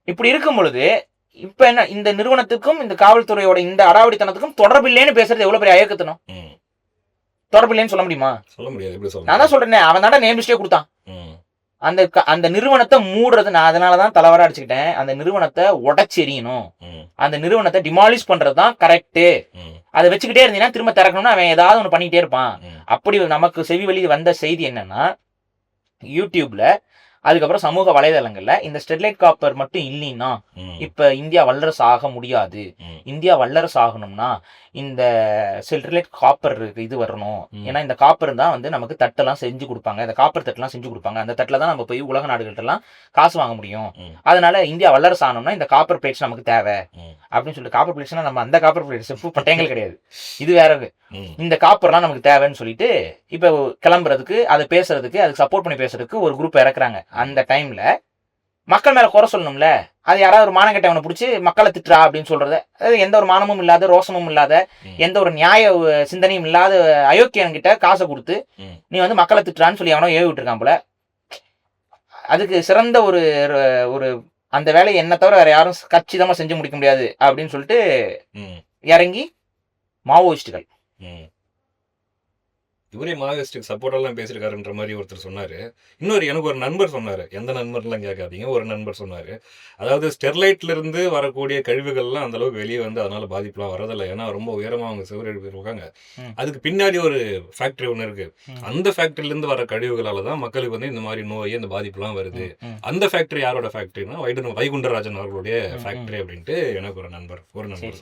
இப்படி இருக்கும் பொழுது இப்ப என்ன இந்த நிறுவனத்துக்கும் இந்த காவல்துறையோட இந்த அடாவடித்தனத்துக்கும் தொடர்பில்லைன்னு பேசுறது எவ்வளவு பெரிய அயக்கத்தனம். தொடர்பில்லைன்னு சொல்ல முடியுமா? சொல்ல முடியாது. நான் தான் சொல்றேன், அவன் தானே நேம் லிஸ்டே கொடுத்தான். அந்த நிறுவனத்தை மூடுறது, நான் அதனாலதான் தலைவரா அடிச்சுக்கிட்டேன். அந்த நிறுவனத்தை உடைச்சு எறியணும், அந்த நிறுவனத்தை டிமாலிஷ் பண்றதுதான் கரெக்ட். அதை வச்சுக்கிட்டே இருந்தீங்கன்னா திரும்ப திறக்கணும்னு அவன் ஏதாவது ஒண்ணு பண்ணிக்கிட்டே இருப்பான். அப்படி நமக்கு செவி வழி வந்த செய்தி என்னன்னா, யூடியூப்ல அதுக்கப்புறம் சமூக வலைதளங்கள்ல இந்த ஸ்டெர்லைட் காப்பர் மட்டும் இல்லைன்னா இப்ப இந்தியா வல்லரசு ஆக முடியாது. இந்தியா வல்லரசு ஆகணும்னா இந்த ஸ்டெர்லைட் காப்பர் இது வரணும். ஏன்னா இந்த காப்பர் தான் வந்து நமக்கு தட்டெல்லாம் செஞ்சு கொடுப்பாங்க, இந்த காப்பர் தட்டெல்லாம் செஞ்சு கொடுப்பாங்க. அந்த தட்டில் தான் நம்ம போய் உலக நாடுகள்ட்ட எல்லாம் காசு வாங்க முடியும். அதனால இந்தியா வல்லரசு ஆகணும்னா இந்த காப்பர் பிளேட்ஸ் நமக்கு தேவை அப்படின்னு சொல்லிட்டு, காப்பர் பிளேட்ஸ்னா நம்ம அந்த காப்பர் பிளேட்ஸ் பட்டைகள் கிடையாது, இது வேற. இந்த காப்பர்லாம் நமக்கு தேவைன்னு சொல்லிட்டு இப்ப கிளம்புறதுக்கு, அதை பேசுறதுக்கு, அதுக்கு சப்போர்ட் பண்ணி பேசுறதுக்கு ஒரு குரூப் இறக்குறாங்க. அந்த டைம்ல மக்கள் மேல குறை சொல்லணும்ல, அது யாராவது ஒரு மானம் கெட்டவனை பிடிச்சி மக்களை திட்டுறா அப்படின்னு சொல்றது, அது எந்த ஒரு மானமும் இல்லாத, ரோசமும் இல்லாத, எந்த ஒரு நியாய சிந்தனையும் இல்லாத அயோக்கியன் கிட்ட காசை கொடுத்து நீ வந்து மக்களை திட்டுறான்னு சொல்லி அவனோ ஏவி விட்டுருக்கான் போல. அதுக்கு சிறந்த ஒரு ஒரு அந்த வேலையை என்ன தவிர வேற யாரும் கச்சிதமா செஞ்சு முடிக்க முடியாது அப்படின்னு சொல்லிட்டு இறங்கி மாவோயிஸ்டுகள். இவரே மாவோயிஸ்டுக்கு சப்போர்ட் எல்லாம் பேசியிருக்காருன்ற மாதிரி ஒருத்தர் சொன்னாரு. இன்னொரு எனக்கு ஒரு நண்பர் சொன்னாரு, எந்த நண்பர்லாம் கேட்காதீங்க, ஒரு நண்பர் சொன்னாரு, அதாவது ஸ்டெர்லைட்ல இருந்து வரக்கூடிய கழிவுகள்லாம் அந்த அளவுக்கு வெளியே வந்து அதனால பாதிப்புலாம் வரதில்லை. ஏன்னா ரொம்ப உயரமா அவங்க சிவர் இருக்காங்க, அதுக்கு பின்னாடி ஒரு ஃபேக்டரி ஒன்று இருக்கு, அந்த ஃபேக்டரியில இருந்து வர கழிவுகளால தான் மக்களுக்கு வந்து இந்த மாதிரி நோய், இந்த பாதிப்புலாம் வருது. அந்த ஃபேக்டரி யாரோட ஃபேக்டரினா வைகுண்டராஜன் அவர்களுடைய ஃபேக்டரி அப்படின்ட்டு எனக்கு ஒரு நண்பர்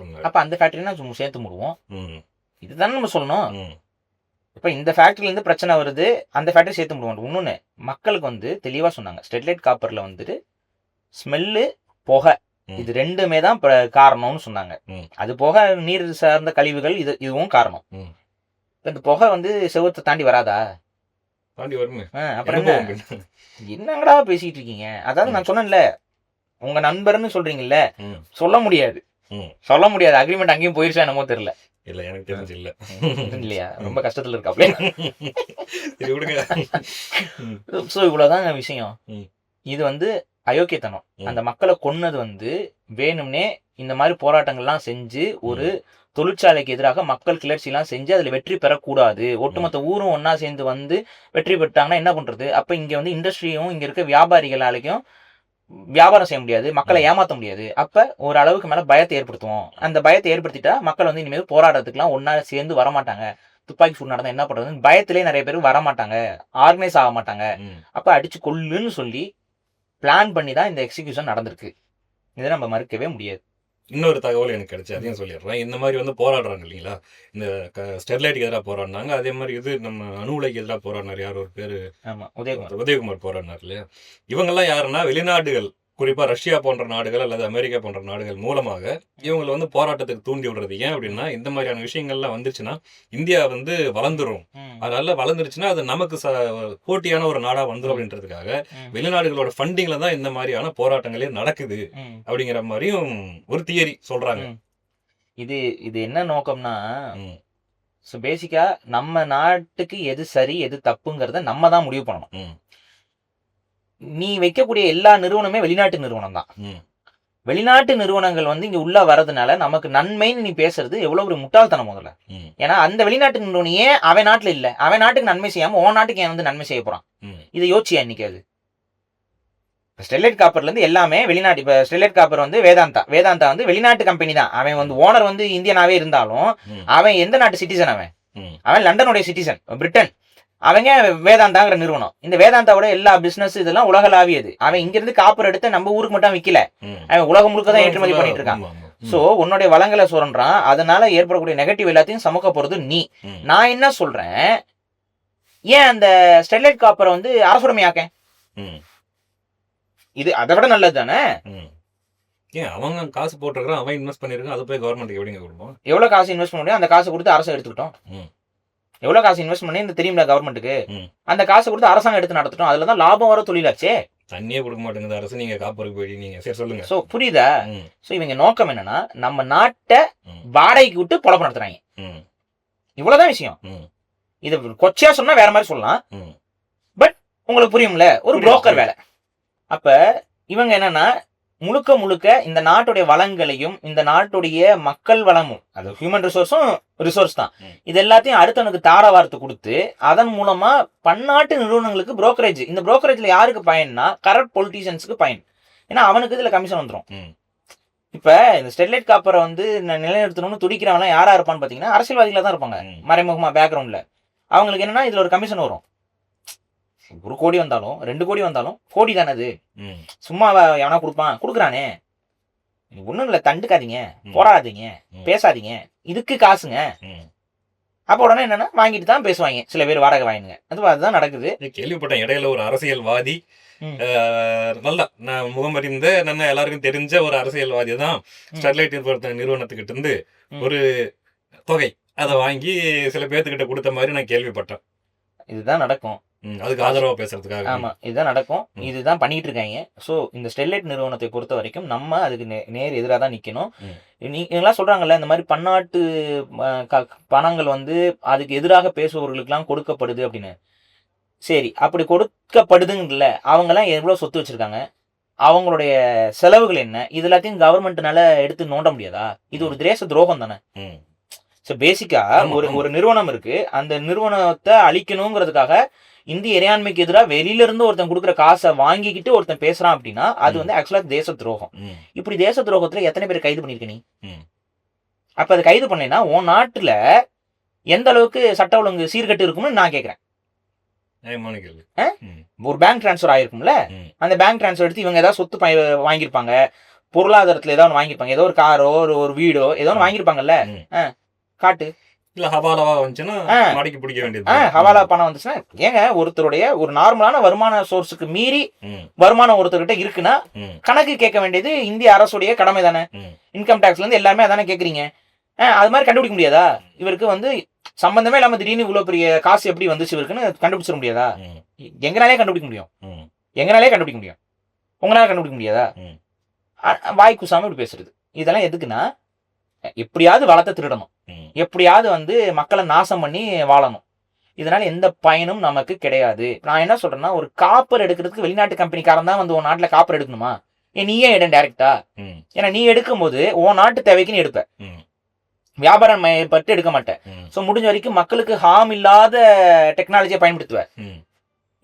சொன்னார். அப்ப அந்த ஃபேக்டரினா சேர்த்து முடுவோம், இதுதானே நம்ம சொல்லணும். இப்ப இந்த ஃபேக்டரியில இருந்து பிரச்சனை வருது, அந்த ஃபேக்டரி சேர்த்து முடியும். இன்னொன்னு மக்களுக்கு வந்து தெளிவா சொன்னாங்க, ஸ்டெர்லைட் காப்பர்ல வந்துட்டு ஸ்மெல்லு, புகை, இது ரெண்டுமே தான் காரணம்னு சொன்னாங்க. அது போக நீர் சார்ந்த கழிவுகள், இதுவும் காரணம். இந்த புகை வந்து செவத்தை தாண்டி வராதா? தாண்டி வருமே. அப்புறம் என்னங்கடா பேசிட்டு இருக்கீங்க? அதாவது நான் சொன்னேன்ல, உங்க நண்பர்னு சொல்றீங்கல்ல, சொல்ல முடியாது. அக்ரிமெண்ட் அங்கேயும் போயிருச்சா என்னமோ தெரியல. இல்ல, எனக்கு தெரிஞ்சு இல்ல. இல்லையா? ரொம்ப கஷ்டத்துல இருக்காப்ல. சோ இவ்வளவுதான் விஷயம். இது வந்து அயோக்கியத்தனம். அந்த மக்களை கொன்னது வந்து வேணும்னே இந்த மாதிரி போராட்டங்கள்லாம் செஞ்சு ஒரு தொழிற்சாலைக்கு எதிராக மக்கள் கிளர்ச்சி எல்லாம் செஞ்சு அதுல வெற்றி பெறக்கூடாது. ஒட்டுமொத்த ஊரும் ஒன்னா சேர்ந்து வந்து வெற்றி பெற்றாங்கன்னா என்ன பண்றது? அப்ப இங்க வந்து இண்டஸ்ட்ரியும் இங்க இருக்க வியாபாரிகளாலையும் வியாபாரம் செய்ய முடியாது, மக்களை ஏமாற்ற முடியாது. அப்ப ஒரு அளவுக்கு மேல பயத்தை ஏற்படுத்துவோம். அந்த பயத்தை ஏற்படுத்திட்டா மக்கள் வந்து இனிமேல் போராட்டத்துக்குலாம் ஒன்னா சேர்ந்து வரமாட்டாங்க. துப்பாக்கி சூடு நடந்தா என்ன பண்றதுன்னு பயத்திலே நிறைய பேர் வரமாட்டாங்க, ஆர்கனைஸ் ஆக மாட்டாங்க. அப்ப அடிச்சு கொல்லுன்னு சொல்லி பிளான் பண்ணி தான் இந்த எக்ஸிகியூஷன் நடந்திருக்கு. இதை நம்ம மறுக்கவே முடியாது. இன்னொரு தகவல் எனக்கு கிடைச்சி, அதையும் சொல்லிடுறேன். இந்த மாதிரி வந்து போராடுறாங்க இல்லைங்களா, இந்த ஸ்டெர்லைட்டுக்கு எதிராக போராடினாங்க, அதே மாதிரி இது நம்ம அணு உலைக்கு எதிராக போராடினார், யார் ஒரு பேரு, உதயகுமார் போராடினார் இல்லையா. இவங்கெல்லாம் யாருன்னா வெளிநாடுகள், குறிப்பா ரஷ்யா போன்ற நாடுகள் அல்லது அமெரிக்கா போன்ற நாடுகள் மூலமாக இவங்களை வந்து போராட்டத்துக்கு தூண்டி விடுறது. ஏன் அப்படின்னா, இந்த மாதிரியான விஷயங்கள்லாம் வந்துருச்சுன்னா இந்தியா வந்து வளர்ந்துரும், அதனால வளர்ந்துருச்சுன்னா அது நமக்கு போட்டியான ஒரு நாடா வந்துடும் அப்படின்றதுக்காக வெளிநாடுகளோட ஃபண்டிங்ல தான் இந்த மாதிரியான போராட்டங்களே நடக்குது அப்படிங்கிற மாதிரியும் ஒரு தியரி சொல்றாங்க. இது என்ன நோக்கம்னா, பேசிக்கா நம்ம நாட்டுக்கு எது சரி எது தப்புங்கிறத நம்ம தான் முடிவு பண்ணணும். நீ வைக்கக்கூடிய எல்லா நிறுவனமே வெளிநாட்டு நிறுவனம் தான். வெளிநாட்டு நிறுவனங்கள் வந்து இங்க உள்ள வரதுனால நமக்கு நன்மைன்னு நீ பேசுறது எவ்வளவு ஒரு முட்டாள்தனம் முதல்ல. ஏன்னா அந்த வெளிநாட்டு நிறுவனம் ஏன் அவன் நாட்டுல இல்ல, அவன் நாட்டுக்கு நன்மை செய்யாம உன் நாட்டுக்கு ஏன் வந்து நன்மை செய்ய போறான்? இதை யோசிச்சியா இன்னைக்கு? ஸ்டெர்லைட் காப்பர்ல இருந்து எல்லாமே வெளிநாட்டு. இப்ப ஸ்டெர்லைட் காப்பர் வந்து வேதாந்தா வந்து வெளிநாட்டு கம்பெனி தான். அவன் வந்து ஓனர் வந்து இந்தியனாவே இருந்தாலும் அவன் எந்த நாட்டு சிட்டிசன்? அவன் லண்டனுடைய சிட்டிசன், பிரிட்டன். அவங்க வேதாந்தாங்கிற நிறுவனம். இந்த வேதாந்தாவோட எல்லா பிசினஸ் இதெல்லாம் உலகளாவியது. அவன் இங்க இருந்து காப்பர் எடுத்து நம்ம ஊருக்கு மட்டும் விக்கல, அவன் உலகம் முழுக்க தான் ஏற்றுமதி பண்ணிட்டு இருக்கான். சோ உன்னுடைய வளங்களை சொல்றான், அதனால ஏற்படக்கூடிய நெகட்டிவ் எல்லாத்தையும் சமக்க போறது நீ. நான் என்ன சொல்றேன், ஏன் அந்த ஸ்டெர்லைட் காப்பரை வந்து அரசுரிமையாக்க? இது அதை விட நல்லது தானே. ஏன் அவங்க காசு போட்டிருக்கான், அவன் இன்வெஸ்ட் பண்ணிருக்கான், அது போய் கவர்மெண்ட் எப்படிங்க கொடுப்போம்? எவ்வளவு காசு இன்வெஸ்ட் பண்ண முடியும், அந்த காசு கொடுத்து அரசு எடுத்துக்கிட்டோம். எவ்வளவு காசு இன்வெஸ்ட் பண்ணி இந்த தெரியுமில்ல கவர்மெண்ட்டுக்கு, அந்த காசு கொடுத்து அரசாங்கம் எடுத்து நடத்தட்டும். அதுலதான் லாபம் வர தொழிலாச்சே. தண்ணியே கொடுக்க மாட்டேங்குது அரசு, நீங்க காப்பருக்கு போயிட்டீங்க. சரி சொல்லுங்க. ஸோ புரியுதா? ம், ஸோ இவங்க நோக்கம் என்னன்னா, நம்ம நாட்டை ம், வாடகைக்கு விட்டு பொழப்பு நடத்துறாங்க. ம், இவ்வளவுதான் விஷயம். ம், இதை கொச்சையா சொன்னா வேற மாதிரி சொல்லலாம். ம். பட் உங்களுக்கு புரியும்ல, ஒரு புரியுது, புரோக்கர் புரியுது. வேலை. அப்ப இவங்க என்னன்னா, முழுக்க முழுக்க இந்த நாட்டுடைய வளங்களையும் இந்த நாட்டுடைய மக்கள் வளமும், அது ஹியூமன் ரிசோர்ஸும் ரிசோர்ஸ் தான், ம். இது எல்லாத்தையும் அடுத்தவனுக்கு தாரவார்த்து கொடுத்து அதன் மூலமா பன்னாட்டு நிறுவனங்களுக்கு புரோக்கரேஜ். இந்த புரோக்கரேஜ்ல யாருக்கு பயன்னா கரப்ட் பொலிட்டீஷியன்ஸுக்கு பயன். ஏன்னா அவனுக்கு இதுல கமிஷன் வந்துடும். ம், இப்ப இந்த ஸ்டெர்லைட் காப்பரை வந்து நிலைநிறுத்தணும்னு துடிக்கிறவங்களாம் யாரா இருப்பான்னு பாத்தீங்கன்னா அரசியல்வாதிகளா தான் இருப்பாங்க. ம். மறைமுகமா பேக்ரவுண்ட்ல அவங்களுக்கு என்னன்னா இதுல ஒரு கமிஷன் வரும். 1 கோடி வந்தாலும் 2 கோடி வந்தாலும் கோடி தானே அது. ம், சும்மா எவனா கொடுப்பான், கொடுக்குறானே. ஒண்ணும் இல்ல, தண்டுக்காதீங்க, ம். போராடாதீங்க, ம். பேசாதீங்க, இதுக்கு காசுங்க. ம். அப்ப உடனே என்னன்னா வாங்கிட்டு தான் பேசுவாங்க. சில பேர் வாடகை வாங்கினுங்க. அதுதான் நடக்குது. கேள்விப்பட்டேன் இடையில ஒரு அரசியல்வாதி, ம். நல்லா நான் முகமறிந்த நல்லா எல்லாருக்கும் தெரிஞ்ச ஒரு அரசியல்வாதி தான் ஸ்டெர்லைட் நிறுவனத்துக்கிட்ட இருந்து ம். ஒரு தொகை அதை வாங்கி சில பேர்த்துக்கிட்ட கொடுத்த மாதிரி நான் கேள்விப்பட்டேன். இதுதான் நடக்கும். அதுக்கு ஆதரவா பேசுறதுக்காக. ஆமா, இதுதான் நடக்கும். ம். இதுதான் பண்ணிட்டு இருக்காங்க. ஸோ இந்த ஸ்டெர்லைட் நிறுவனத்தை பொறுத்த வரைக்கும் நம்ம அதுக்கு நேர் எதிராக தான் நிக்கணும். ம். நீங்களாம் சொல்றாங்கல்ல இந்த மாதிரி பன்னாட்டு பணங்கள் வந்து அதுக்கு எதிராக பேசுபவர்களுக்கெல்லாம் கொடுக்கப்படுது அப்படின்னு. சரி, அப்படி கொடுக்கப்படுதுங்கல்ல, அவங்கெல்லாம் எவ்வளவு சொத்து வச்சிருக்காங்க, அவங்களுடைய செலவுகள் என்ன, இது எல்லாத்தையும் கவர்மெண்ட்னால எடுத்து நோண்ட முடியாதா? இது ஒரு தேச துரோகம் தானே. ம். ஸோ பேசிக்கா ஆமா, ஒரு ஆமா. ஒரு நிறுவனம் இருக்கு, அந்த நிறுவனத்தை அழிக்கணுங்கிறதுக்காக இந்திய இறையாண்மைக்கு எதிராக வெளியில இருந்து ஒருத்தன் கொடுக்குற காசை வாங்கிக்கிட்டு ஒருத்தன் பேசுறான் அப்படின்னா அது வந்து ஆக்சுவலா தேச துரோகம். ம். இப்படி தேச துரோகத்துல எத்தனை பேர் கைது பண்ணிருக்க நீ? ம். அப்ப அதை கைது பண்ணேன்னா உன் நாட்டுல எந்த அளவுக்கு சட்ட ஒழுங்கு சீர்கட்டு இருக்கும்னு நான் கேட்கிறேன். நியாயமான கேள்வி. ம். ஒரு பேங்க் டிரான்ஸ்ஃபர் ஆயிருக்கும்ல, ம். அந்த பேங்க் டிரான்ஸ்ஃபர் எடுத்து இவங்க ஏதாவது சொத்து வாங்கியிருப்பாங்க, பொருளாதாரத்துல ஏதாவது வாங்கியிருப்பாங்க, ஏதோ ஒரு காரோ ஒரு வீடோ ஏதோ ஒன்று வாங்கியிருப்பாங்கல்ல. ம். காட்டு. இல்ல ஹவாலாவா வந்துச்சுன்னா ஆ. மடக்கி பிடிக்க வேண்டியது. ஹவாலா பணம் வந்துச்சுன்னா ஏங்க ஒருத்தருடைய ஒரு நார்மலான வருமான சோர்ஸுக்கு மீறி ம். வருமானம் ஒருத்தர்கிட்ட இருக்குன்னா ம். கணக்கு கேட்க வேண்டியது இந்திய அரசுடைய கடமை தானே. ம். இன்கம் டேக்ஸ்ல இருந்து எல்லாருமே அதானே கேக்குறீங்க. அது மாதிரி கண்டுபிடிக்க முடியாதா? இவருக்கு வந்து சம்பந்தமே இல்லாம திடீர்னு இவ்வளவு பெரிய காசு எப்படி வந்துச்சு இவருக்குன்னு கண்டுபிடிச்சிட முடியாதா? ம். எங்கனாலே கண்டுபிடிக்க முடியும். ம். எங்கனாலே கண்டுபிடிக்க முடியும். உங்களால கண்டுபிடிக்க முடியாதா? ம். வாய் கூசாம இப்படி பேசுறது இதெல்லாம் எதுக்குன்னா, எப்படியாவது வளத்தை திருடணும், ம். எப்படியாவது வந்து மக்களை நாசம் பண்ணி வாழணும். இதனால எந்த பயனும் நமக்கு கிடையாது. நான் என்ன சொல்றேன்னா, ஒரு காப்பர் எடுக்கிறதுக்கு வெளிநாட்டு கம்பெனிக்காரன் தான் வந்து உன் நாட்டுல காப்பர் எடுக்கணுமா? நீயே எடு டைரக்டா. ம். ஏன்னா நீ எடுக்கும் போது உன் நாட்டு தேவைக்கு நீ எடுப்ப, ம். வியாபாரம் பட்டு எடுக்க மாட்டேன். ம். ஸோ முடிஞ்ச வரைக்கும் மக்களுக்கு ஹார்ம் இல்லாத டெக்னாலஜியை பயன்படுத்துவேன். ம்.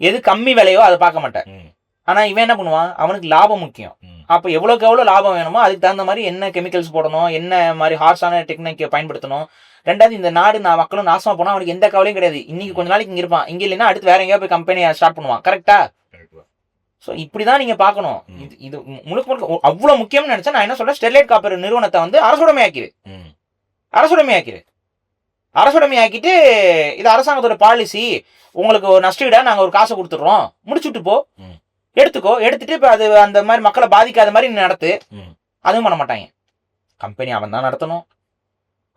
எது கம்மி விலையோ அதை பார்க்க மாட்டேன். ம். ஆனா இவன் என்ன பண்ணுவான், அவனுக்கு லாபம் முக்கியம். ம். அப்ப எவ்வளவுக்கு எவ்வளவு லாபம் வேணுமோ அதுக்கு தகுந்த மாதிரி என்ன கெமிக்கல்ஸ் போடணும், என்ன மாதிரி ஹார்ஷான டெக்னிக்கை பயன்படுத்தணும். ரெண்டாவது, இந்த நாடு மக்களும் நாசமா போனா அவனுக்கு எந்த கவலையும் கிடையாது. இன்னைக்கு கொஞ்ச நாளைக்கு இங்க இருப்பான், இங்க இல்லைன்னா அடுத்து வேற எங்கேயா போய் கம்பெனியை ஸ்டார்ட் பண்ணுவான். கரெக்டா? Correct தான். ஸோ இப்படிதான் நீங்க பார்க்கணும். ம். இது முழுக்க முழுக்க அவ்வளவு முக்கியம்னு நினைச்சா நான் என்ன சொல்றேன், ஸ்டெர்லைட் காப்பர் நிறுவனத்தை வந்து அரசுடைமையாக்கிரு. ம். அரசுடைமையாக்கிரு. அரசுடைமையாக்கிட்டு இது அரசாங்கத்தோட பாலிசி, உங்களுக்கு ஒரு நஷ்டீடா நாங்க ஒரு காசை கொடுத்துடுறோம், முடிச்சுட்டு போ, ம். எடுத்துக்கோ, எடுத்துட்டு இப்ப அது அந்த மாதிரி மக்களை பாதிக்காத மாதிரி நீ நடத்து. ம். அதுவும் பண்ண மாட்டாங்க. கம்பெனி அவன் தான் நடத்தணும்.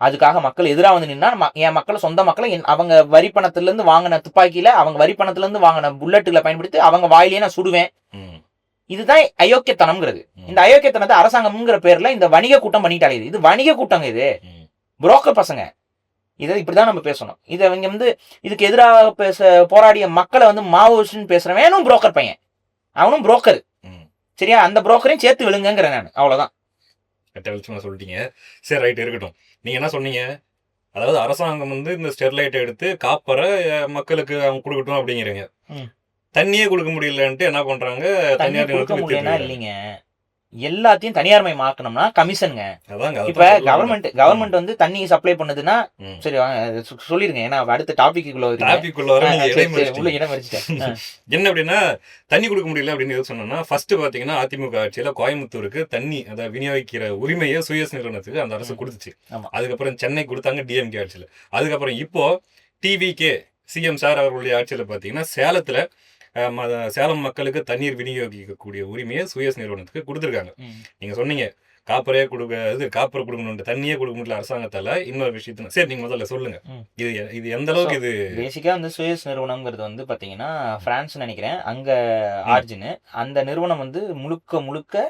அதுக்காக மக்கள் எதிராக வந்து நின்னா என் மக்களை, சொந்த மக்களை அவங்க வரி பணத்துல இருந்து வாங்கின துப்பாக்கியில, அவங்க வரி பணத்துல இருந்து வாங்கின புல்லட்டுகளை பயன்படுத்தி அவங்க வாயிலேயே நான் சுடுவேன். ம். இதுதான் அயோக்கியத்தனம்ங்கிறது. ம். இந்த அயோக்கியத்தனத்தை அரசாங்கம்ங்கிற பேர்ல இந்த வணிக கூட்டம் பண்ணிட்டாலே. இது வணிக கூட்டங்க. இது ம். புரோக்கர் பசங்க. இதை இப்படிதான் நம்ம பேசணும். இதை இவங்க வந்து இதுக்கு எதிராக போராடிய மக்களை வந்து மாவோயிஸ்ட்னு பேசுறவன் வேணும் புரோக்கர் பையன், அவனும் புரோக்கர். ம். சரியா? அந்த புரோக்கரையும் சேர்த்து விழுங்கிறேன் நான். அவ்வளவுதான். வெளிச்சமா சொல்லிட்டீங்க. சரி, ரைட், இருக்கட்டும். நீங்க என்ன சொன்னீங்க, அதாவது அரசாங்கம் வந்து இந்த ஸ்டெர்லைட்டை எடுத்து காப்பரை மக்களுக்கு அவங்க கொடுக்கட்டும் அப்படிங்கிறீங்க. ம். தண்ணியே கொடுக்க முடியலன்ட்டு என்ன பண்றாங்க, தண்ணி தனியார் கொடுக்க நிறுவனத்துக்கு முடியலன்னா வித்துட்டு இல்லைங்க, எல்லாத்தையும் தனியார்மயமாக்கணும்னா கமிஷனுங்க. அதாங்க, இப்ப கவர்மெண்ட் வந்து தண்ணி சப்ளை பண்ணுதுன்னா ம். சரி சொல்லிருங்க, ஏன்னா அடுத்த டாபிக்குள்ள டாபிக்குள்ள வர நீங்க இடம் உள்ள மறிச்சிட்டீங்க. இடம் வச்சுட்டேன். என்ன அப்படின்னா, தண்ணி கொடுக்க முடியல அப்படின்னு எது சொன்னோம்னா, ஃபர்ஸ்ட் பாத்தீங்கன்னா அதிமுக ஆட்சியில கோயம்புத்தூருக்கு தண்ணி அதை விநியோகிக்கிற உரிமையை சுயஸ் நிறுவனத்துக்கு அந்த அரசு கொடுத்துச்சு. ஆமா. அதுக்கப்புறம் சென்னை கொடுத்தாங்க டிஎம்கே ஆட்சியில. அதுக்கப்புறம் இப்போ டிவிகே சிஎம் சார் அவர்களுடைய ஆட்சியில பாத்தீங்கன்னா சேலத்துல சேலம் மக்களுக்கு தண்ணீர் விநியோகிக்கக்கூடிய உரிமையை சுயஸ் நிறுவனத்துக்கு கொடுத்துருக்காங்க. ம். நீங்க சொன்னீங்க காப்பரே காப்பரை கொடுக்கணும், தண்ணியே கொடுக்க முடியல அரசாங்கத்தால. இன்னொரு விஷயத்துல சரி நீங்க முதல்ல சொல்லுங்க, இது எந்த அளவுக்கு இது பேசிக்கா வந்து சுயஸ் நிறுவனம்ங்கிறது வந்து பாத்தீங்கன்னா பிரான்ஸ் நினைக்கிறேன் அங்க ஆர்ஜின். அந்த நிறுவனம் வந்து முழுக்க முழுக்க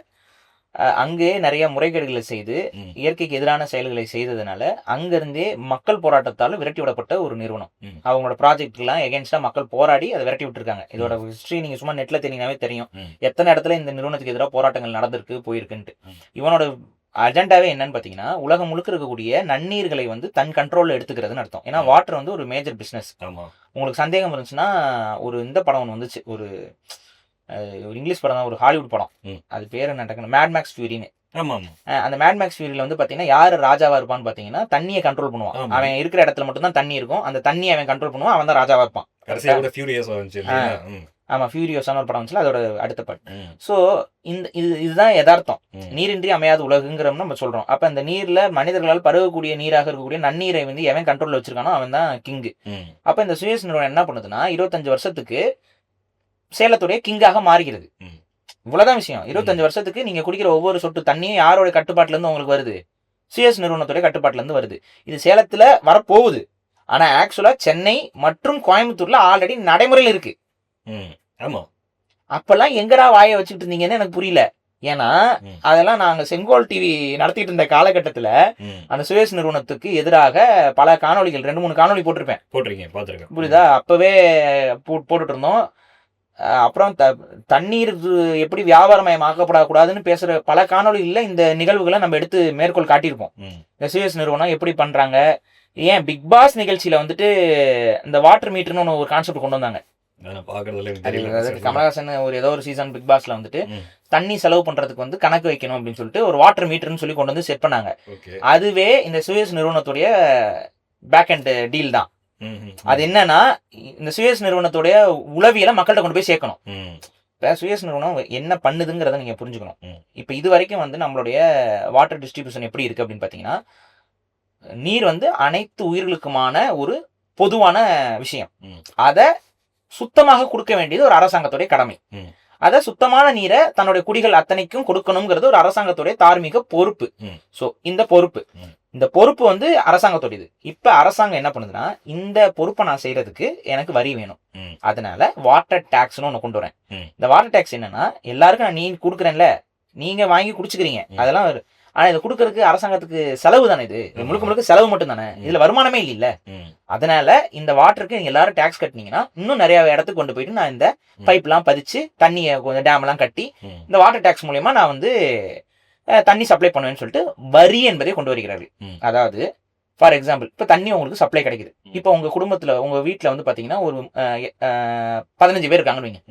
அங்கேயே நிறைய முறைகேடுகளை செய்து இயற்கைக்கு எதிரான செயல்களை செய்ததுனால அங்கிருந்தே மக்கள் போராட்டத்தால் விரட்டி விடப்பட்ட ஒரு நிறுவனம். அவங்களோட ப்ராஜெக்ட்லாம் எகென்ஸ்டா மக்கள் போராடி அதை விரட்டி விட்டுருக்காங்க. இதோட ஹிஸ்டரி நீங்க சும்மா நெட்ல தெரிஞ்சாவே தெரியும் எத்தனை இடத்துல இந்த நிறுவனத்துக்கு எதிராக போராட்டங்கள் நடந்திருக்கு போயிருக்குன்ட்டு. இவனோட அஜெண்டாவே என்னன்னு பாத்தீங்கன்னா உலகம் முழுக்க இருக்கக்கூடிய நன்னீர்களை வந்து தன் கண்ட்ரோல்ல எடுத்துக்கிறதுன்னு அர்த்தம். ஏன்னா வாட்டர் வந்து ஒரு மேஜர் பிசினஸ். உங்களுக்கு சந்தேகம் இருந்துச்சுன்னா ஒரு இந்த படம் ஒன்று வந்துச்சு, ஒரு இங்கிலீஷ் படம் தான், ஒரு ஹாலிவுட் படம். அது பேர் என்ன, மேட் மேக்ஸ் ஃபியூரின்னு. அந்த மேட் மேக்ஸ் ஃபியூரியில வந்து பாத்தீங்கன்னா யாரு ராஜாவா இருப்பான்னு பாத்தீங்கன்னா தண்ணியை கண்ட்ரோல் பண்ணுவான். அவன் இருக்கிற இடத்துல மட்டும் தான் தண்ணி இருக்கும், அந்த தண்ணியை அவன் கண்ட்ரோல் பண்ணுவான், அவன் தான் ராஜாவா இருப்பான். ஆமா, ஃபியூரியோஸான ஒரு படம் வந்துச்சுல, அதோட அடுத்த பாட்டு. ஸோ இதுதான் யதார்த்தம். நீரின்றி அமையாத உலகுங்கிறோம் நம்ம சொல்றோம். அப்ப அந்த நீர்ல மனிதர்களால் பருகக்கூடிய நீராக இருக்கக்கூடிய நன்னீரை வந்து எவன் கண்ட்ரோல்ல வச்சிருக்கானோ அவன் தான் கிங்கு. அப்ப இந்த சுயஸ் நிறுவனம் என்ன பண்ணுதுன்னா 25 வருஷத்துக்கு சேலத்துடைய கிங்காக மாறுகிறது. இவ்வளவுதான் விஷயம். 25 வருஷத்துக்கு நீங்க குடிக்கிற ஒவ்வொரு சொட்டு தண்ணியும் யாரோட கட்டுப்பாட்டுல இருந்து உங்களுக்கு வருது? சுயஸ் நிறுவனத்துடைய கட்டுப்பாட்டுல இருந்து வருது. இது சேலத்துல வரப்போகுது. ஆனா ஆக்சுவலா சென்னை மற்றும் கோயம்புத்தூர்ல ஆல்ரெடி நடைமுறையில் இருக்கு. அப்பெல்லாம் எங்கடா வாயை வச்சுக்கிட்டு இருந்தீங்கன்னு எனக்கு புரியல. ஏன்னா அதெல்லாம் நாங்க செங்கோல் டிவி நடத்திட்டு இருந்த காலகட்டத்துல அந்த சுயஸ் நிறுவனத்துக்கு எதிராக பல காணொலிகள் 2-3 காணொலி போட்டிருப்பேன். புரியுதா? அப்பவே போட்டுட்டு இருந்தோம். அப்புறம் தண்ணீர் எப்படி வியாபாரமயமாக்கப்படக்கூடாதுன்னு பேசுற பல காணொலிகளில் இந்த நிகழ்வுகளை நம்ம எடுத்து மேற்கோள் காட்டியிருப்போம். இந்த சுயஸ் நிறுவனம் எப்படி பண்றாங்க, ஏன் பிக் பாஸ் நிகழ்ச்சியில வந்துட்டு இந்த வாட்டர் மீட்டர்னு ஒரு கான்செப்ட் கொண்டு வந்தாங்க. கமலஹாசன் ஏதோ ஒரு சீசன் பிக் பாஸ்ல வந்துட்டு தண்ணி செலவு பண்றதுக்கு வந்து கணக்கு வைக்கணும் அப்படின்னு சொல்லிட்டு ஒரு வாட்டர் மீட்டர்னு சொல்லி கொண்டு வந்து செட் பண்ணாங்க. அதுவே இந்த சுயஸ் நிறுவனத்துடைய பேக் அண்ட் டீல் தான். அது என்னன்னா இந்த சுயஸ் நிறுவனத்துடைய உளவியலை மக்கள்கிட்ட கொண்டு போய் சேர்க்கணும். இப்ப சுயஸ் நிறுவனம் என்ன பண்ணுதுங்கிறத நீங்க புரிஞ்சுக்கணும். இப்ப இது வரைக்கும் வந்து நம்மளுடைய வாட்டர் டிஸ்ட்ரிபியூஷன் எப்படி இருக்கு அப்படின்னு பாத்தீங்கன்னா, நீர் வந்து அனைத்து உயிர்களுக்குமான ஒரு பொதுவான விஷயம். அதை சுத்தமாக கொடுக்க வேண்டியது ஒரு அரசாங்கத்துடைய கடமை. அத சுத்தமான நீரை தன்னுடைய குடிகள் அத்தனைக்கும் கொடுக்கணுங்கிறது ஒரு அரசாங்கத்துடைய தார்மீக பொறுப்பு. சோ இந்த பொறுப்பு வந்து அரசாங்கத்தோடது. இப்ப அரசாங்கம் என்ன பண்ணுதுன்னா, இந்த பொறுப்பை நான் செய்யறதுக்கு எனக்கு வரி வேணும், அதனால வாட்டர் டாக்ஸ்னு ஒண்ணு கொண்டு வரேன். இந்த வாட்டர் டாக்ஸ் என்னன்னா, எல்லாருக்கும் நான் நீர் கொடுக்குறேன்ல, நீங்க வாங்கி குடிச்சுக்கிறீங்க, அதெல்லாம் ஆனா இதை கொடுக்கறதுக்கு அரசாங்கத்துக்கு செலவு தானே. இது முழுக்க முழுக்க செலவு மட்டும் தானே, இதுல வருமானமே இல்ல. அதனால இந்த வாட்டருக்கு நீங்க எல்லாரும் டாக்ஸ் கட்டினீங்கன்னா இன்னும் நிறைய இடத்துக்கு கொண்டு போயிட்டு நான் இந்த பைப் எல்லாம் பதிச்சு தண்ணியை கொஞ்சம் டேம் எல்லாம் கட்டி இந்த வாட்டர் டாக்ஸ் மூலியமா நான் வந்து தண்ணி சப்ளை பண்ணுவேன்னு சொல்லிட்டு வரி என்பதை கொண்டு வருகிறார்கள். அதாவது ஃபார் எக்ஸாம்பிள், இப்ப தண்ணி உங்களுக்கு சப்ளை கிடைக்குது. இப்ப உங்க குடும்பத்துல உங்க வீட்டுல வந்து பாத்தீங்கன்னா ஒரு 15 பேர் இருக்காங்கன்னு வைங்க.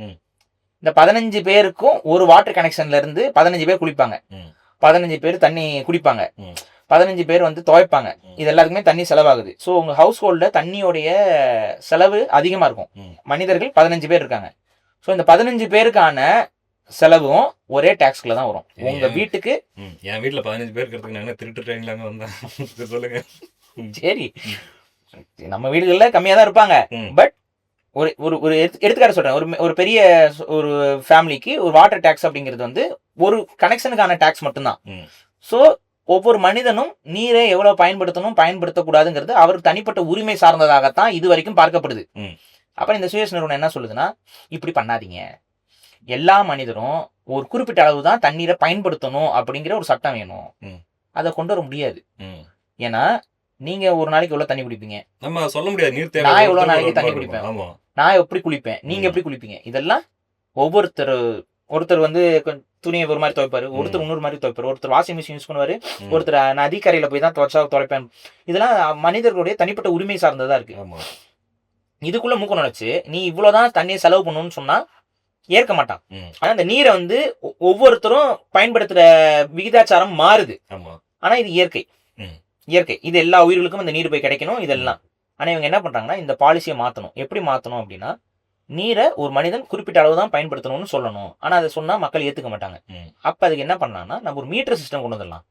இந்த 15 பேருக்கும் ஒரு வாட்டர் கனெக்ஷன்ல இருந்து 15 பேர் குளிப்பாங்க, 15 பேர் தண்ணி குடிப்பாங்க, 15 பேர் வந்து துவைப்பாங்க. இது எல்லாருக்குமே தண்ணி செலவாகுது. ஸோ உங்க ஹவுஸ் ஹோல்ட்ல தண்ணியோடைய செலவு அதிகமா இருக்கும். மனிதர்கள் 15 பேர் இருக்காங்க. ஸோ இந்த 15 பேருக்கான செலவும் ஒரே டாக்ஸ்ல தான் வரும் உங்க வீட்டுக்கு. என் வீட்டுல 15 பேர் இருக்கிறதுக்கு திருட்டு ட்ரெயின்லாங்க வந்தேன் சொல்லுங்க. சரி, நம்ம வீடுகள்ல கம்மியா தான் இருப்பாங்க. பட் ஒரு ஒரு எடுத்துக்காட்டு சொல்றேன். ஒரு பெரிய ஒரு ஃபேமிலிக்கு ஒரு வாட்டர் டாக்ஸ் அப்படிங்கிறது வந்து ஒரு கனெக்ஷனுக்கான டாக்ஸ் மட்டும்தான். ஸோ ஒவ்வொரு மனிதனும் நீரை எவ்வளவு பயன்படுத்தணும் பயன்படுத்தக்கூடாதுங்கிறது அவர் தனிப்பட்ட உரிமை சார்ந்ததாகத்தான் இது வரைக்கும் பார்க்கப்படுது. அப்புறம் இந்த சுயஸ் நிறுவனம் என்ன சொல்லுதுன்னா, இப்படி பண்ணாதீங்க, எல்லா மனிதரும் ஒரு குறிப்பிட்ட அளவு தான் தண்ணீரை பயன்படுத்தணும் அப்படிங்கிற ஒரு சட்டம் வேணும். அதை கொண்டு வர முடியாது. ஏன்னா நீங்க ஒரு நாளைக்கு எவ்வளவு தண்ணி குடிப்பீங்க, நம்ம சொல்ல முடியாது. நீர் நான் எவ்வளவு நாளைக்கு தண்ணி குடிப்பேன், நான் எப்படி குளிப்பேன், நீங்க எப்படி குளிப்பீங்க, இதெல்லாம் ஒருத்தர் வந்து துணியை ஒரு மாதிரி துவைப்பாரு, ஒருத்தர் இன்னொரு மாதிரி துவைப்பாரு, ஒருத்தர் வாஷிங் மிஷின் யூஸ் பண்ணுவாரு, ஒருத்தர் நதிக்கரையில போய் தான் துவைப்பேன். இதெல்லாம் மனிதர்களுடைய தனிப்பட்ட உரிமை சார்ந்ததா இருக்கு. இதுக்குள்ள மூக்க நுழைச்சு நீ இவ்வளவுதான் தண்ணியை செலவு பண்ணணும்னு சொன்னா ஏற்க மாட்டான். ஆனா இந்த நீரை வந்து ஒவ்வொருத்தரும் பயன்படுத்துற விகிதாச்சாரம் மாறுது. ஆனா இது இயற்கை. இது எல்லா உயிர்களுக்கும் இந்த நீர் போய் கிடைக்கணும் இதெல்லாம். ஆனா இவங்க என்ன பண்றாங்கன்னா, இந்த பாலிசியை மாத்தணும். எப்படி மாத்தணும் அப்படின்னா, நீரை ஒரு மனிதன் குறிப்பிட்ட அளவு தான் பயன்படுத்தணும்னு சொல்லணும். ஆனா அதை சொன்னா மக்கள் ஏத்துக்க மாட்டாங்க. அப்ப அதுக்கு என்ன பண்ணலாம்னா, நம்ம ஒரு மீட்டர் சிஸ்டம் கொண்டு வந்துடலாம்.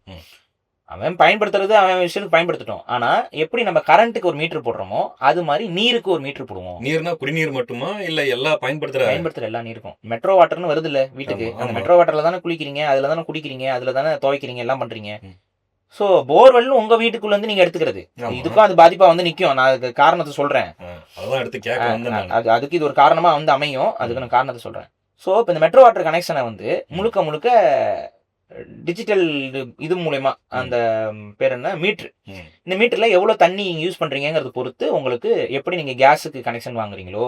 அவன் பயன்படுத்துறது அவன் விஷயத்துக்கு பயன்படுத்தட்டும். ஆனா எப்படி நம்ம கரண்ட்டுக்கு ஒரு மீட்டர் போடுறோமோ அது மாதிரி நீருக்கு ஒரு மீட்டர் போடுவோம். நீர்னா குடிநீர் மட்டுமா இல்ல எல்லா பயன்படுத்துற எல்லா நீருக்கும் மெட்ரோ வாட்டர்னு வருது இல்ல வீட்டுக்கு. ஆமா, அந்த ஆமா. மெட்ரோ வாட்டர்ல தானே குளிக்கிறீங்க, அதுல தானே குடிக்கிறீங்க, அதுல தானே துவைக்கிறீங்க, எல்லாம் பண்றீங்க. ம். சோ போர்வெல் உங்க வீட்டுக்குள்ள இருந்து நீங்க எடுத்துக்கிறது. ஆமா. இதுக்கும் அது பாதிப்பா வந்து நிக்கும். நான் அதுக்கு காரணத்தை சொல்றேன். அதான் அடுத்து கேட்க வந்தேன் நான். அதுக்கு இது ஒரு காரணமா வந்து அமையும். அதுக்கு நான் காரணத்தை சொல்றேன். சோ இப்போ இந்த மெட்ரோ வாட்டர் கனெக்ஷனை வந்து முழுக்க முழுக்க டிஜிட்டல் இது மூலயமா அந்த பேர் என்ன மீட்டர். ம். இந்த மீட்டர்ல எவ்வளவு தண்ணி யூஸ் பண்றீங்கிறத பொறுத்து உங்களுக்கு எப்படி நீங்க கேஸுக்கு கனெக்ஷன் வாங்குறீங்களோ,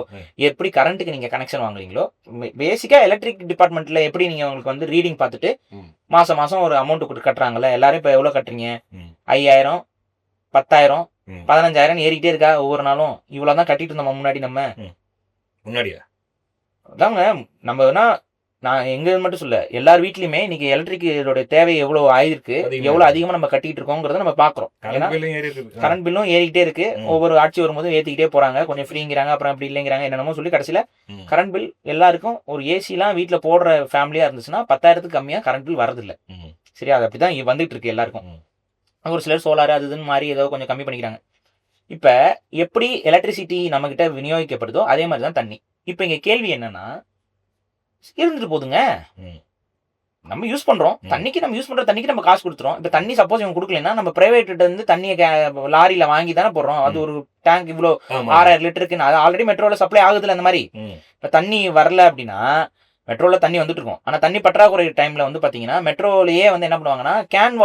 எப்படி கரண்ட்டுக்கு நீங்க கனெக்ஷன் வாங்குறீங்களோ, பேசிக்கா எலக்ட்ரிக் டிபார்ட்மெண்ட்ல எப்படி நீங்க உங்களுக்கு வந்து ரீடிங் பார்த்துட்டு மாசம் மாசம் ஒரு அமௌண்ட் கொடுத்து கட்டுறாங்கல்ல. எல்லாரும் இப்ப எவ்வளவு கட்டுறீங்க? 5000, 10,000, 15,000 ஏறிக்கிட்டே இருக்கா ஒவ்வொரு நாளும். இவ்வளவுதான் கட்டிட்டு இருந்தோம் முன்னாடி. நம்ம முன்னாடியா அதாங்க நம்ம வேணா நான் எங்க மட்டும் சொல்ல எல்லார் வீட்லயுமே இன்னைக்கு எலக்ட்ரிக்கோட தேவை எவ்வளவு ஆயிருக்கு, எவ்வளவு அதிகமா நம்ம கட்டிட்டு இருக்கோங்கிறத நம்ம பாக்குறோம். ஏன்னா கரண்ட் பில்லும் ஏறிக்கிட்டே இருக்கு. ஒவ்வொரு ஆட்சி வரும்போது ஏத்திக்கிட்டே போறாங்க. கொஞ்சம் ஃப்ரீங்கிறாங்க, அப்புறம் அப்படி இல்லைங்கிறாங்க, என்னென்னமோ சொல்லி கடைசியில கரண்ட் பில் எல்லாருக்கும் ஒரு ஏசி எல்லாம் வீட்டுல போடுற ஃபேமிலியா இருந்துச்சுன்னா 10,000க்கு கம்மியா கரண்ட் பில் வரதில்லை. சரியா? அது அப்படிதான் வந்துட்டு இருக்கு எல்லாருக்கும். ஒரு சிலர் சோலார் அது இதுன்னு மாதிரி ஏதோ கொஞ்சம் கம்மி பண்ணிக்கிறாங்க. இப்ப எப்படி எலக்ட்ரிசிட்டி நம்ம கிட்ட விநியோகிக்கப்படுதோ அதே மாதிரி தான் தண்ணி. இப்ப இங்க கேள்வி என்னன்னா, இருந்துட்டு போதுங்க, நம்ம யூஸ் பண்றோம் தண்ணிக்கு, நம்ம யூஸ் பண்ற தண்ணிக்கு நம்ம காசு கொடுத்துறோம். இப்ப தண்ணி சப்போஸ் இவங்க கொடுக்கலன்னா நம்ம பிரைவேட் இருந்து தண்ணியை லாரியில வாங்கி தானே போடுறோம். அது ஒரு டேங்க் இவ்வளோ 6,000 லிட்டருக்கு அது ஆல்ரெடி மெட்ரோல சப்ளை ஆகுதுல. அந்த மாதிரி இப்ப தண்ணி வரல அப்படின்னா மெட்ரோல தண்ணி வந்துட்டு இருக்கும். ஆனா தண்ணி பற்றாக்குறை டைம்ல வந்து பாத்தீங்கன்னா மெட்ரோலயே வந்து என்ன பண்ணுவாங்கன்னா கேன்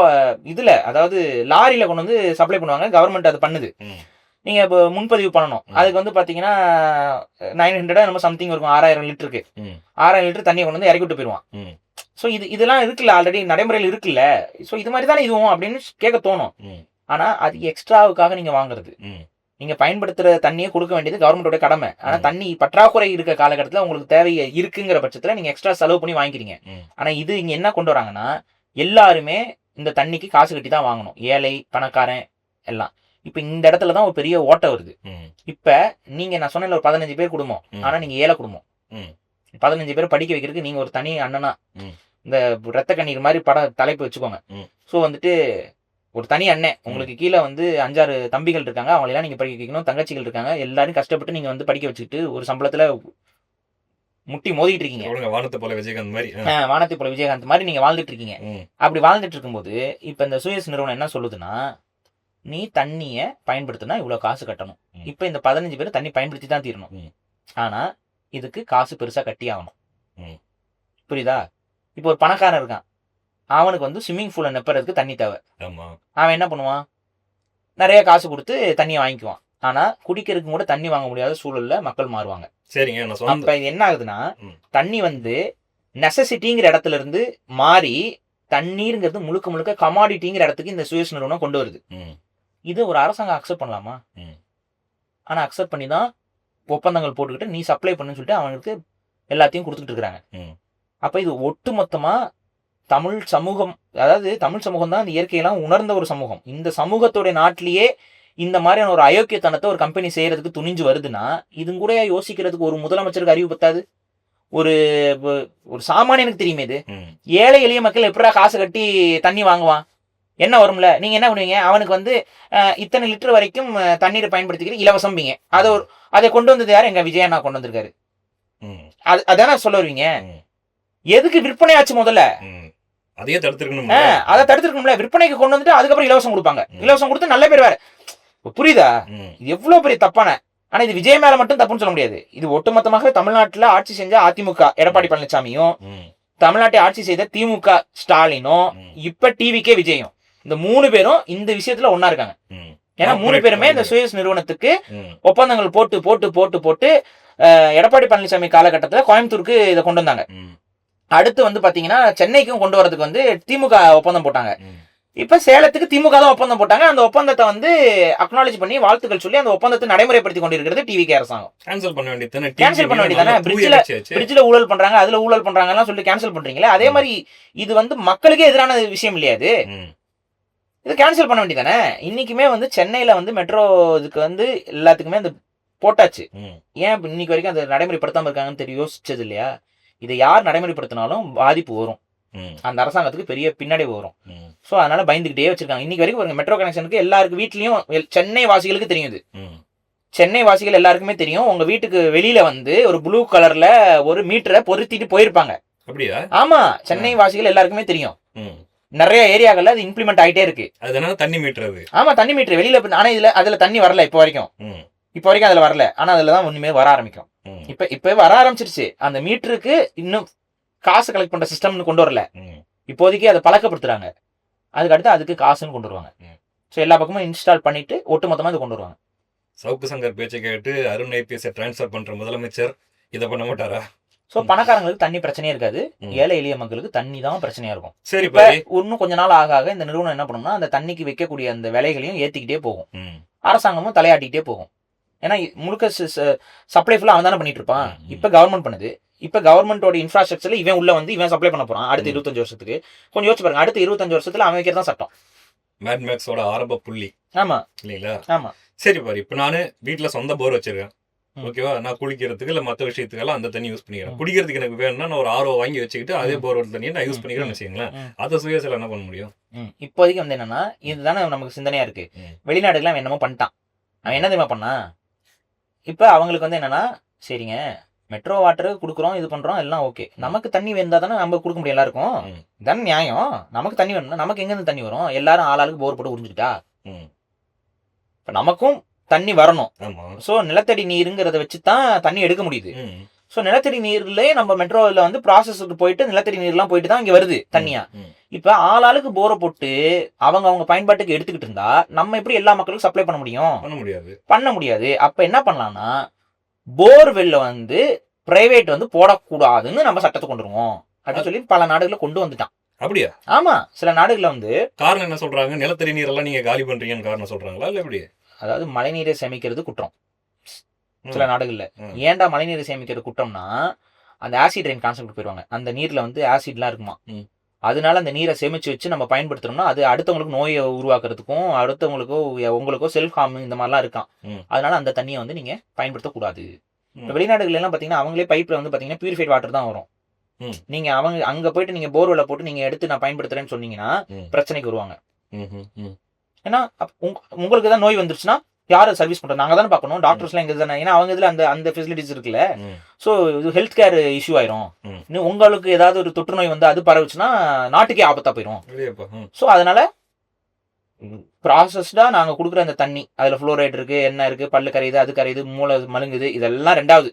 இதுல அதாவது லாரியில கொண்டு வந்து சப்ளை பண்ணுவாங்க. கவர்மெண்ட் அது பண்ணுது. நீங்க இப்போ முன்பதிவு பண்ணணும். அதுக்கு வந்து பாத்தீங்கன்னா 900 நம்ம சம்திங் இருக்கும். 6,000 லிட்டருக்கு 6,000 லிட்டர் தண்ணியை கொண்டு வந்து இறக்கி விட்டு போயிடுவான். ஸோ இதெல்லாம் இருக்குல்ல, ஆல்ரெடி நடைமுறையில் இருக்குல்ல. ஸோ இது மாதிரி தானே இதுவும் அப்படின்னு கேட்க தோணும். ஆனா அது எக்ஸ்ட்ராவுக்காக நீங்க வாங்குறது. நீங்க பயன்படுத்துற தண்ணியை கொடுக்க வேண்டியது கவர்மெண்டோட கடமை. ஆனா தண்ணி பற்றாக்குறை இருக்க காலகட்டத்தில் உங்களுக்கு தேவை இருக்குங்கிற பட்சத்துல நீங்க எக்ஸ்ட்ரா செலவு பண்ணி வாங்கிக்கிறீங்க. ஆனா இது இங்க என்ன கொண்டு வராங்கன்னா எல்லாருமே இந்த தண்ணிக்கு காசு கட்டி தான் வாங்கணும். ஏழை பணக்காரன் எல்லாம். இப்ப இந்த இடத்துல தான் ஒரு பெரிய ஓட்டை வருது. இப்ப நீங்க நான் சொன்ன ஒரு 15 பேர் குடும்பம், ஆனா நீங்க ஏழை குடும்பம். 15 பேர் படிக்க வைக்கிறதுக்கு நீங்க ஒரு தனி அண்ணனா இந்த ரத்த கண்ணீர் மாதிரி தலைப்பு வச்சுக்கோங்க. ஸோ வந்துட்டு ஒரு தனி அண்ணன், உங்களுக்கு கீழே வந்து 5-6 தம்பிகள் இருக்காங்க, அவங்களெல்லாம் நீங்க படிக்க வைக்கணும். தங்கச்சிகள் இருக்காங்க, எல்லாரும் கஷ்டப்பட்டு நீங்க வந்து படிக்க வச்சுக்கிட்டு ஒரு சம்பளத்துல முட்டி மோதிட்டு இருக்கீங்க. வானத்தை போல விஜயகாந்த் மாதிரி வானத்தை போல விஜயகாந்த் மாதிரி நீங்க வாழ்ந்துட்டு இருக்கீங்க. அப்படி வாழ்ந்துட்டு இருக்கும்போது இப்ப இந்த சுயஸ் நிறுவனம் என்ன சொல்லுதுன்னா, நீ தண்ணிய பயன்படுத்தினா இவ்வளவு காசு கட்டணும். இப்ப இந்த 15 பேர் தண்ணி பயன்படுத்தி தான் தீரணும். ஆனா இதுக்கு காசு பெருசா கட்டி ஆகணும். புரியுதா? இப்போ ஒரு பணக்காரன் இருக்கான், அவனுக்கு வந்து ஸ்விம்மிங் பூல நெப்பறதுக்கு தண்ணி தேவை. அவன் என்ன பண்ணுவான்? நிறைய காசு கொடுத்து தண்ணியை வாங்கிக்குவான். ஆனா குடிக்கிறதுக்கு கூட தண்ணி வாங்க முடியாத சூழல்ல மக்கள் மாறுவாங்க. சரிங்க. அப்ப இது என்ன ஆகுதுன்னா, தண்ணி வந்து நெசசிட்டிங்கிற இடத்துல இருந்து மாறி தண்ணீர்ங்கிறது முழுக்க முழுக்க கமாடிட்டிங்கிற இடத்துக்கு இந்த சுயஸ் நிறுவனம் கொண்டு வருது. இது ஒரு அரசாங்கம் அக்செப்ட் பண்ணலாமா? ஆனா அக்செப்ட் பண்ணி தான் ஒப்பந்தங்கள் போட்டுக்கிட்டு நீ சப்ளை பண்ணுன்னு சொல்லிட்டு அவனுக்கு எல்லாத்தையும் கொடுத்துட்டு இருக்காங்க. அப்ப இது ஒட்டுமொத்தமா தமிழ் சமூகம், அதாவது தமிழ் சமூகம் தான் இந்த இயற்கையெல்லாம் உணர்ந்த ஒரு சமூகம். இந்த சமூகத்தோட நாட்டிலேயே இந்த மாதிரியான ஒரு அயோக்கியத்தனத்தை ஒரு கம்பெனி செய்யறதுக்கு துணிஞ்சு வருதுன்னா இது கூட யோசிக்கிறதுக்கு ஒரு முதலமைச்சருக்கு அறிவு பத்தாது? ஒரு ஒரு சாமானியனுக்கு தெரியுமே இது. ஏழை எளிய மக்கள் எப்படா காசு கட்டி தண்ணி வாங்குவான்? என்ன வரும்ல? நீங்க என்ன பண்ணுவீங்க? அவனுக்கு வந்து இத்தனை லிட்டர் வரைக்கும் தண்ணீரை பயன்படுத்திக்கிற இலவசம்பீங்க. அதை கொண்டு வந்தது யாரு? எங்க விஜயண்ணா கொண்டு வந்திருக்காரு. அதான சொல்ல வருவீங்க? எதுக்கு விற்பனை ஆச்சு? முதல்ல அதையே தடுத்துருக்கணும். அதை தடுத்துருக்கணும்ல. விற்பனைக்கு கொண்டு வந்துட்டு அதுக்கப்புறம் இலவசம் கொடுப்பாங்க. இலவசம் கொடுத்து நல்ல பேர் வேற. புரியுதா? இது எவ்வளவு பெரிய தப்பான. ஆனா இது விஜய் மேல மட்டும் தப்புன்னு சொல்ல முடியாது. இது ஒட்டுமொத்தமாக தமிழ்நாட்டுல ஆட்சி செஞ்ச அதிமுக எடப்பாடி பழனிசாமியும், தமிழ்நாட்டை ஆட்சி செய்த திமுக ஸ்டாலினும், இப்ப டிவிக்கே விஜயும், இந்த 3 பேரும் இந்த விஷயத்துல ஒன்னா இருக்காங்க. ஏன்னா 3 பேருமே இந்த சுயஸ் நிறுவனத்துக்கு ஒப்பந்தங்கள் போட்டு போட்டு போட்டு போட்டு எடப்பாடி பழனிசாமி காலகட்டத்துல கோயம்புத்தூருக்கு இதை கொண்டு வந்தாங்க. அடுத்து வந்து பாத்தீங்கன்னா சென்னைக்கும் கொண்டு வரதுக்கு வந்து திமுக ஒப்பந்தம் போட்டாங்க. இப்ப சேலத்துக்கு திமுக தான் ஒப்பந்தம் போட்டாங்க. அந்த ஒப்பந்தத்தை வந்து அக்னாலேஜ் பண்ணி வாழ்த்துக்கள் சொல்லி அந்த ஒப்பந்தத்தை நடைமுறைப்படுத்தி கொண்டிருக்கிறது டிவிகே அரசாங்கம். கேன்சல் பண்ண வேண்டியது. கேன்சல் பண்ண வேண்டியதானே? பிரிட்ஜ்ல ஊழல் பண்றாங்க, அதுல ஊழல் பண்றாங்க எல்லாம் சொல்லி கேன்சல் பண்றீங்களே. அதே மாதிரி இது வந்து மக்களுக்கே எதிரான விஷயம் இல்லையா? இது கேன்சல் பண்ண வேண்டியதானே? இன்னைக்குமே வந்து சென்னையில வந்து மெட்ரோ இதுக்கு வந்து எல்லாத்துக்குமே அந்த போட்டாச்சு. ஏன் இன்னைக்கு வரைக்கும் அதை நடைமுறைப்படுத்தாம இருக்காங்கன்னு தெரியும். யோசிச்சது இல்லையா? இதை யார் நடைமுறைப்படுத்தினாலும் பாதிப்பு வரும். அந்த அரசாங்கத்துக்கு பெரிய பின்னடைவு வரும். ஸோ அதனால பயந்துகிட்டே வச்சிருக்காங்க. இன்னைக்கு வரைக்கும் பாருங்க, மெட்ரோ கனெக்ஷனுக்கு எல்லாருக்கு வீட்லயும் சென்னை வாசிகளுக்கு தெரியும் இது. சென்னை வாசிகள் எல்லாருக்குமே தெரியும். உங்க வீட்டுக்கு வெளியில வந்து ஒரு ப்ளூ கலர்ல ஒரு மீட்டரை பொருத்திட்டு போயிருப்பாங்க. அப்படியா? ஆமா, சென்னை வாசிகள் எல்லாருக்குமே தெரியும். நிறைய ஏரியாக்கள்ல அது இம்ப்ளிமெண்ட் ஆயிட்டே இருக்கு. அதனால தண்ணி மீட்டர் அது. ஆமா, தண்ணி மீட்டர் வெளியில. ஆனா அதுல தண்ணி வரல இப்போ வரைக்கும் அதுல வரல. ஆனா அதுலதான் ஒண்ணுமே வர ஆரம்பிக்கும். இப்ப வர ஆரம்பிச்சிருச்சு. அந்த மீட்டருக்கு இன்னும் காசு கலெக்ட் பண்ற சிஸ்டம்னு கொண்டு வரல. இப்போதைக்கு அதை பழக்கப்படுத்துறாங்க. அதுக்கு காசுன்னு கொண்டு வருவாங்க. ஸோ எல்லா பக்கமும் இன்ஸ்டால் பண்ணிட்டு ஒட்டுமொத்தமா இது கொண்டு வருவாங்க. சவுக்கு சங்கர் பேச்சை கேட்டு அருண் ஐபிஎஸ் டிரான்ஸ்ஃபர் பண்ற முதலமைச்சர் இதை பண்ண மாட்டாரா? ஸோ பணக்காரங்களுக்கு தண்ணி பிரச்சனையே இருக்காது. ஏழை எளிய மக்களுக்கு தண்ணி தான் பிரச்சனையா இருக்கும். சரி, இப்ப இன்னும் கொஞ்ச நாள் ஆக ஆக இந்த நிறுவனம் என்ன பண்ணும்னா அந்த தண்ணிக்கு வைக்கக்கூடிய அந்த விலைகளையும் ஏத்திக்கிட்டே போகும். அரசாங்கமும் தலையாட்டிக்கிட்டே போகும். ஏன்னா முழுக்க சப்ளை ஃபுல்லா அவன் தானே பண்ணிட்டு இருப்பான். இப்ப கவர்மெண்ட் பண்ணுது. இப்ப கவர்மெண்டோட இன்ஃப்ராஸ்ட்ரக்சர்ல இவன் உள்ள வந்து இவன் சப்ளை பண்ண போறான் அடுத்த 25 வருஷத்துக்கு. கொஞ்சம் யோசிச்சு பாருங்க, அடுத்த 25 வருஷத்துல அவன் வைக்கிறதா சட்டம். மேட் மேக்ஸோட ஆரம்ப புள்ளி. ஆமா இல்லைங்களா? ஆமா. சரி பாரு, இப்ப நானு வீட்டுல சொந்த போர் வச்சிருக்கேன். ஓகேவா? நான் குளிக்கிறதுக்கு இல்ல மற்ற விஷயத்துக்கெல்லாம் அந்த தண்ணி யூஸ் பண்ணிக்கிறேன். குடிக்கிறதுக்கு எனக்கு வேணும்னா நான் ஒரு RO வாங்கி வச்சுக்கிட்டு அதே போர் தண்ணியை நான் யூஸ் பண்ணிக்கிறேன்னு வச்சுக்கீங்களேன். அதை சுயசல என்ன பண்ண முடியும்? இப்போதைக்கு வந்து என்னன்னா இதுதானே நமக்கு சிந்தனையா இருக்கு. வெளிநாடுகள்லாம் என்னமோ பண்ணிட்டான். அவன் என்ன தெரியுமா பண்ணா, இப்ப அவங்களுக்கு வந்து என்னன்னா, சரிங்க மெட்ரோ வாட்டர் கொடுக்குறோம், இது பண்றோம், எல்லாம் ஓகே. நமக்கு தண்ணி வேணுதா தானே நம்ம கொடுக்க முடியும் எல்லாருக்கும். இதான நியாயம். நமக்கு தண்ணி வேணும்னா நமக்கு எங்க இருந்து தண்ணி வரும்? எல்லாரும் ஆளாளுக்கு போர் போட்டு உறிஞ்சுக்கிட்டா இப்ப நமக்கும் தண்ணி வரணும். சோ நிலத்தடி நீருங்கிறத வச்சுதான் தண்ணி எடுக்க முடியுது. சோ நிலத்தடி நீர்லயே நம்ம மெட்ரோல வந்து ப்ராசஸ்க்கு போயிட்டு நிலத்தடி நீர்லாம் போயிட்டு தான் இங்க வருது தண்ணியா. இப்ப ஆளாளுக்கு போரை போட்டு அவங்க பயன்பாட்டுக்கு எடுத்துக்கிட்டு இருந்தா நம்ம எப்படி எல்லா மக்களுக்கும் சப்ளை பண்ண முடியும்? பண்ண முடியாது. அப்ப என்ன பண்ணலாம்னா, போர்வெல்ல வந்து பிரைவேட் வந்து போடக்கூடாதுன்னு நம்ம சட்டத்தை கொண்டு வருவோம் அப்படின்னு சொல்லி பல நாடுகளை கொண்டு வந்துட்டான். அப்படியா? ஆமா, சில நாடுகள்ல வந்து காரணம் என்ன சொல்றாங்க? நிலத்தடி நீர் எல்லாம் நீங்க காலி பண்றீங்கன்னு காரணம் சொல்றாங்களா இல்ல எப்படி? அதாவது மழைநீரை சேமிக்கிறது குற்றம் சில நாடுகள்ல. ஏன்டா மழைநீரை சேமிக்கிறது குற்றம்னா, அந்த ஆசிட் ரெயின் கான்செப்ட் போயிருவாங்க. அந்த நீர்ல வந்து ஆசிட்லாம் இருக்குமா, அதனால அந்த நீரை சேமிச்சு வச்சு நம்ம பயன்படுத்துறோம்னா அது அடுத்தவங்களுக்கு நோயை உருவாக்குறதுக்கும் அடுத்தவங்களுக்கோ உங்களுக்கோ செல்ஃப் ஹார்ம் இந்த மாதிரிலாம் இருக்கான். அதனால அந்த தண்ணியை வந்து நீங்க பயன்படுத்தக்கூடாது. வெளிநாடுகள் எல்லாம் பாத்தீங்கன்னா அவங்களே பைப்ல வந்து பாத்தீங்கன்னா பியூரிஃபைட் வாட்டர் தான் வரும். நீங்க அங்க போயிட்டு நீங்க போர்வெல்ல போட்டு நீங்க எடுத்து நான் பயன்படுத்துறேன்னு சொன்னீங்கன்னா பிரச்சனைக்கு வருவாங்க. ஏன்னா உங்களுக்கு தான் நோய் வந்துருச்சுன்னா யாரு சர்வீஸ் பண்றது? நாங்க தானே பார்க்கணும். டாக்டர்ஸ்லாம் எங்க தானே. ஏன்னா அவங்க இதுல அந்த ஃபெசிலிட்டிஸ் இருக்குல்ல. சோ இது ஹெல்த் கேர் இஷ்யூ ஆயிரும். உங்களுக்கு ஏதாவது ஒரு தொற்று நோய் வந்து அது பரவுச்சுன்னா நாட்டுக்கே ஆபத்தா போயிரும். சோ அதனால ப்ராசஸ்டா நாங்க கொடுக்குற அந்த தண்ணி அதுல ஃப்ளோரைட் இருக்கு, என்ன இருக்கு, பல்லு கரையுது, அது கரையுது, மூளை மழுங்குது, இதெல்லாம் ரெண்டாவது.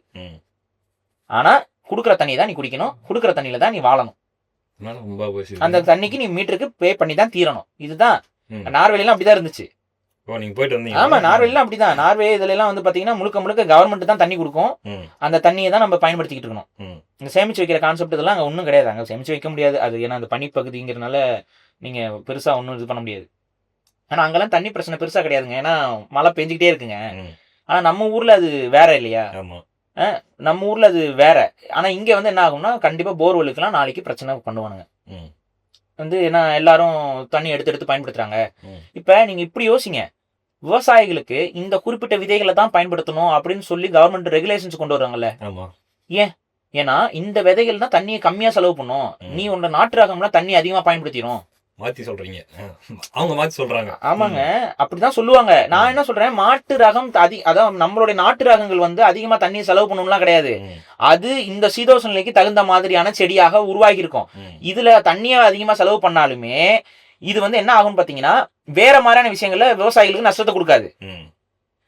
ஆனா குடுக்குற தண்ணி தான் நீ குடிக்கணும், குடுக்குற தண்ணியில தான் நீ வாழணும். அந்த தண்ணிக்கு நீ மீட்டருக்கு பே பண்ணி தான் தீரணும். இதுதான் நார்வேலாம் அப்படிதான் இருந்துச்சு. ஆமா, நார்வேலாம் அப்படிதான். நார்வே இதுல எல்லாம் வந்து பாத்தீங்கன்னா முழுக்க கவர்மெண்ட் தான் தண்ணி கொடுக்கும். அந்த தண்ணியை தான் நம்ம பயன்படுத்திக்கிட்டு இருக்கணும். இந்த சேமிச்சு வைக்கிற கான்செப்ட் இதெல்லாம் அங்க ஒன்றும் கிடையாது. அங்க சேமிச்சு வைக்க முடியாது. அது ஏன்னா அந்த பனிப்பகுதிங்கிறதுனால நீங்க பெருசா ஒன்றும் இது பண்ண முடியாது. ஆனா அங்கெல்லாம் தண்ணி பிரச்சனை பெருசா கிடையாதுங்க. ஏன்னா மழை பெஞ்சுக்கிட்டே இருக்குங்க. ஆனா நம்ம ஊர்ல அது வேற இல்லையா? நம்ம ஊர்ல அது வேற. ஆனா இங்க வந்து என்ன ஆகும்னா கண்டிப்பா போர்வெலுக்குலாம் நாளைக்கு பிரச்சனை பண்ணுவானுங்க. வந்து ஏன்னா எல்லாரும் தண்ணி எடுத்து பயன்படுத்துறாங்க. இப்ப நீங்க இப்படி யோசிங்க, விவசாயிகளுக்கு இந்த குறிப்பிட்ட விதைகளை தான் பயன்படுத்தணும் அப்படின்னு சொல்லி கவர்மெண்ட் ரெகுலேஷன்ஸ் கொண்டு வர்றாங்கல்ல. ஏன்னா இந்த விதைகள் தான் தண்ணியை கம்மியா செலவு பண்ணும். நீ உன்னோட நாட்டு ரகம்லாம் தண்ணி அதிகமா பயன்படுத்திடும். மாத்தி சொல்றீங்க. அவங்க மாத்தி சொல்றாங்க. ஆமாங்க, அப்படிதான் சொல்லுவாங்க. நான் என்ன சொல்றேன், மாட்டு ரகம் அதான் நம்மளுடைய நாட்டு ரகங்கள் வந்து அதிகமா தண்ணியை செலவு பண்ணணும்லாம் கிடையாது. அது இந்த சீதோஷ நிலைக்கு தகுந்த மாதிரியான செடியாக உருவாகி இருக்கும். இதுல தண்ணியை அதிகமா செலவு பண்ணாலுமே இது வந்து என்ன ஆகும்னு பாத்தீங்கன்னா வேற மாதிரியான விஷயங்கள்ல விவசாயிகளுக்கு நஷ்டத்தை கொடுக்காது.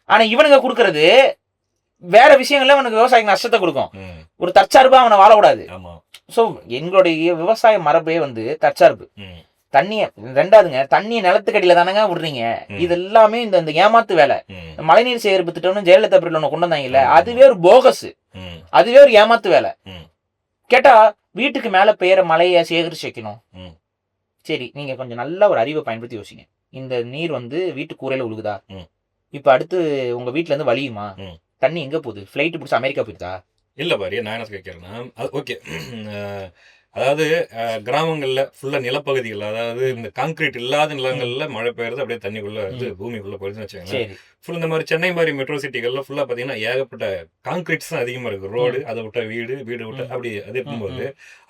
ஆனா இவனுங்க கொடுக்கறது வேற விஷயங்கள்ல அவனுக்கு விவசாயிக்கு நஷ்டத்தை கொடுக்கும். ஒரு தற்சார்பா அவனை வாழக்கூடாது. சோ எங்களுடைய விவசாய மரபே வந்து தற்சார்பு. தண்ணிய ரெண்டாவதுங்க, தண்ணியை நிலத்துக்கடியில தானங்க விடுறீங்க. இது எல்லாமே இந்த ஏமாத்து வேலை. மழைநீர் சேகரிப்பு திட்டம்னு ஜெயலலிதா பீரியட்ல ஒண்ணு கொண்டு வந்தாங்கல்ல, அதுவே ஒரு போகஸ், அதுவே ஒரு ஏமாத்து வேலை. கேட்டா வீட்டுக்கு மேல பெய்யற மழையை சேகரிச்சு வைக்கணும். சரி, நீங்க கொஞ்சம் நல்ல ஒரு அறிவை பயன்படுத்தி யோசிங்க. இந்த நீர் வந்து வீட்டு கூரையில உழுகுதா? இப்ப அடுத்து உங்க வீட்டுல இருந்து வலியுமா? தண்ணி எங்க போகுது? பிளைட் பிடிச்சி அமெரிக்கா போயிருதா? இல்ல பாரு, நான் என்ன கேட்கறேன்னா, ஓகே, அதாவது கிராமங்கள்ல ஃபுல்லா நிலப்பகுதிகள், அதாவது இந்த கான்கிரீட் இல்லாத நிலங்கள்ல மழை பெய்யறது அப்படியே தண்ணிக்குள்ள பூமிக்குள்ள போயிடுச்சுன்னு வச்சுக்கோங்க. ஃபுல் இந்த மாதிரி சென்னை மாதிரி மெட்ரோ சிட்டிகள்ல ஃபுல்லா பாத்தீங்கன்னா ஏகப்பட்ட கான்கிரீட்ஸ் தான் அதிகமா இருக்கு. ரோடு, அதை விட்ட வீடு விட்ட அப்படி அது இருக்கும்போது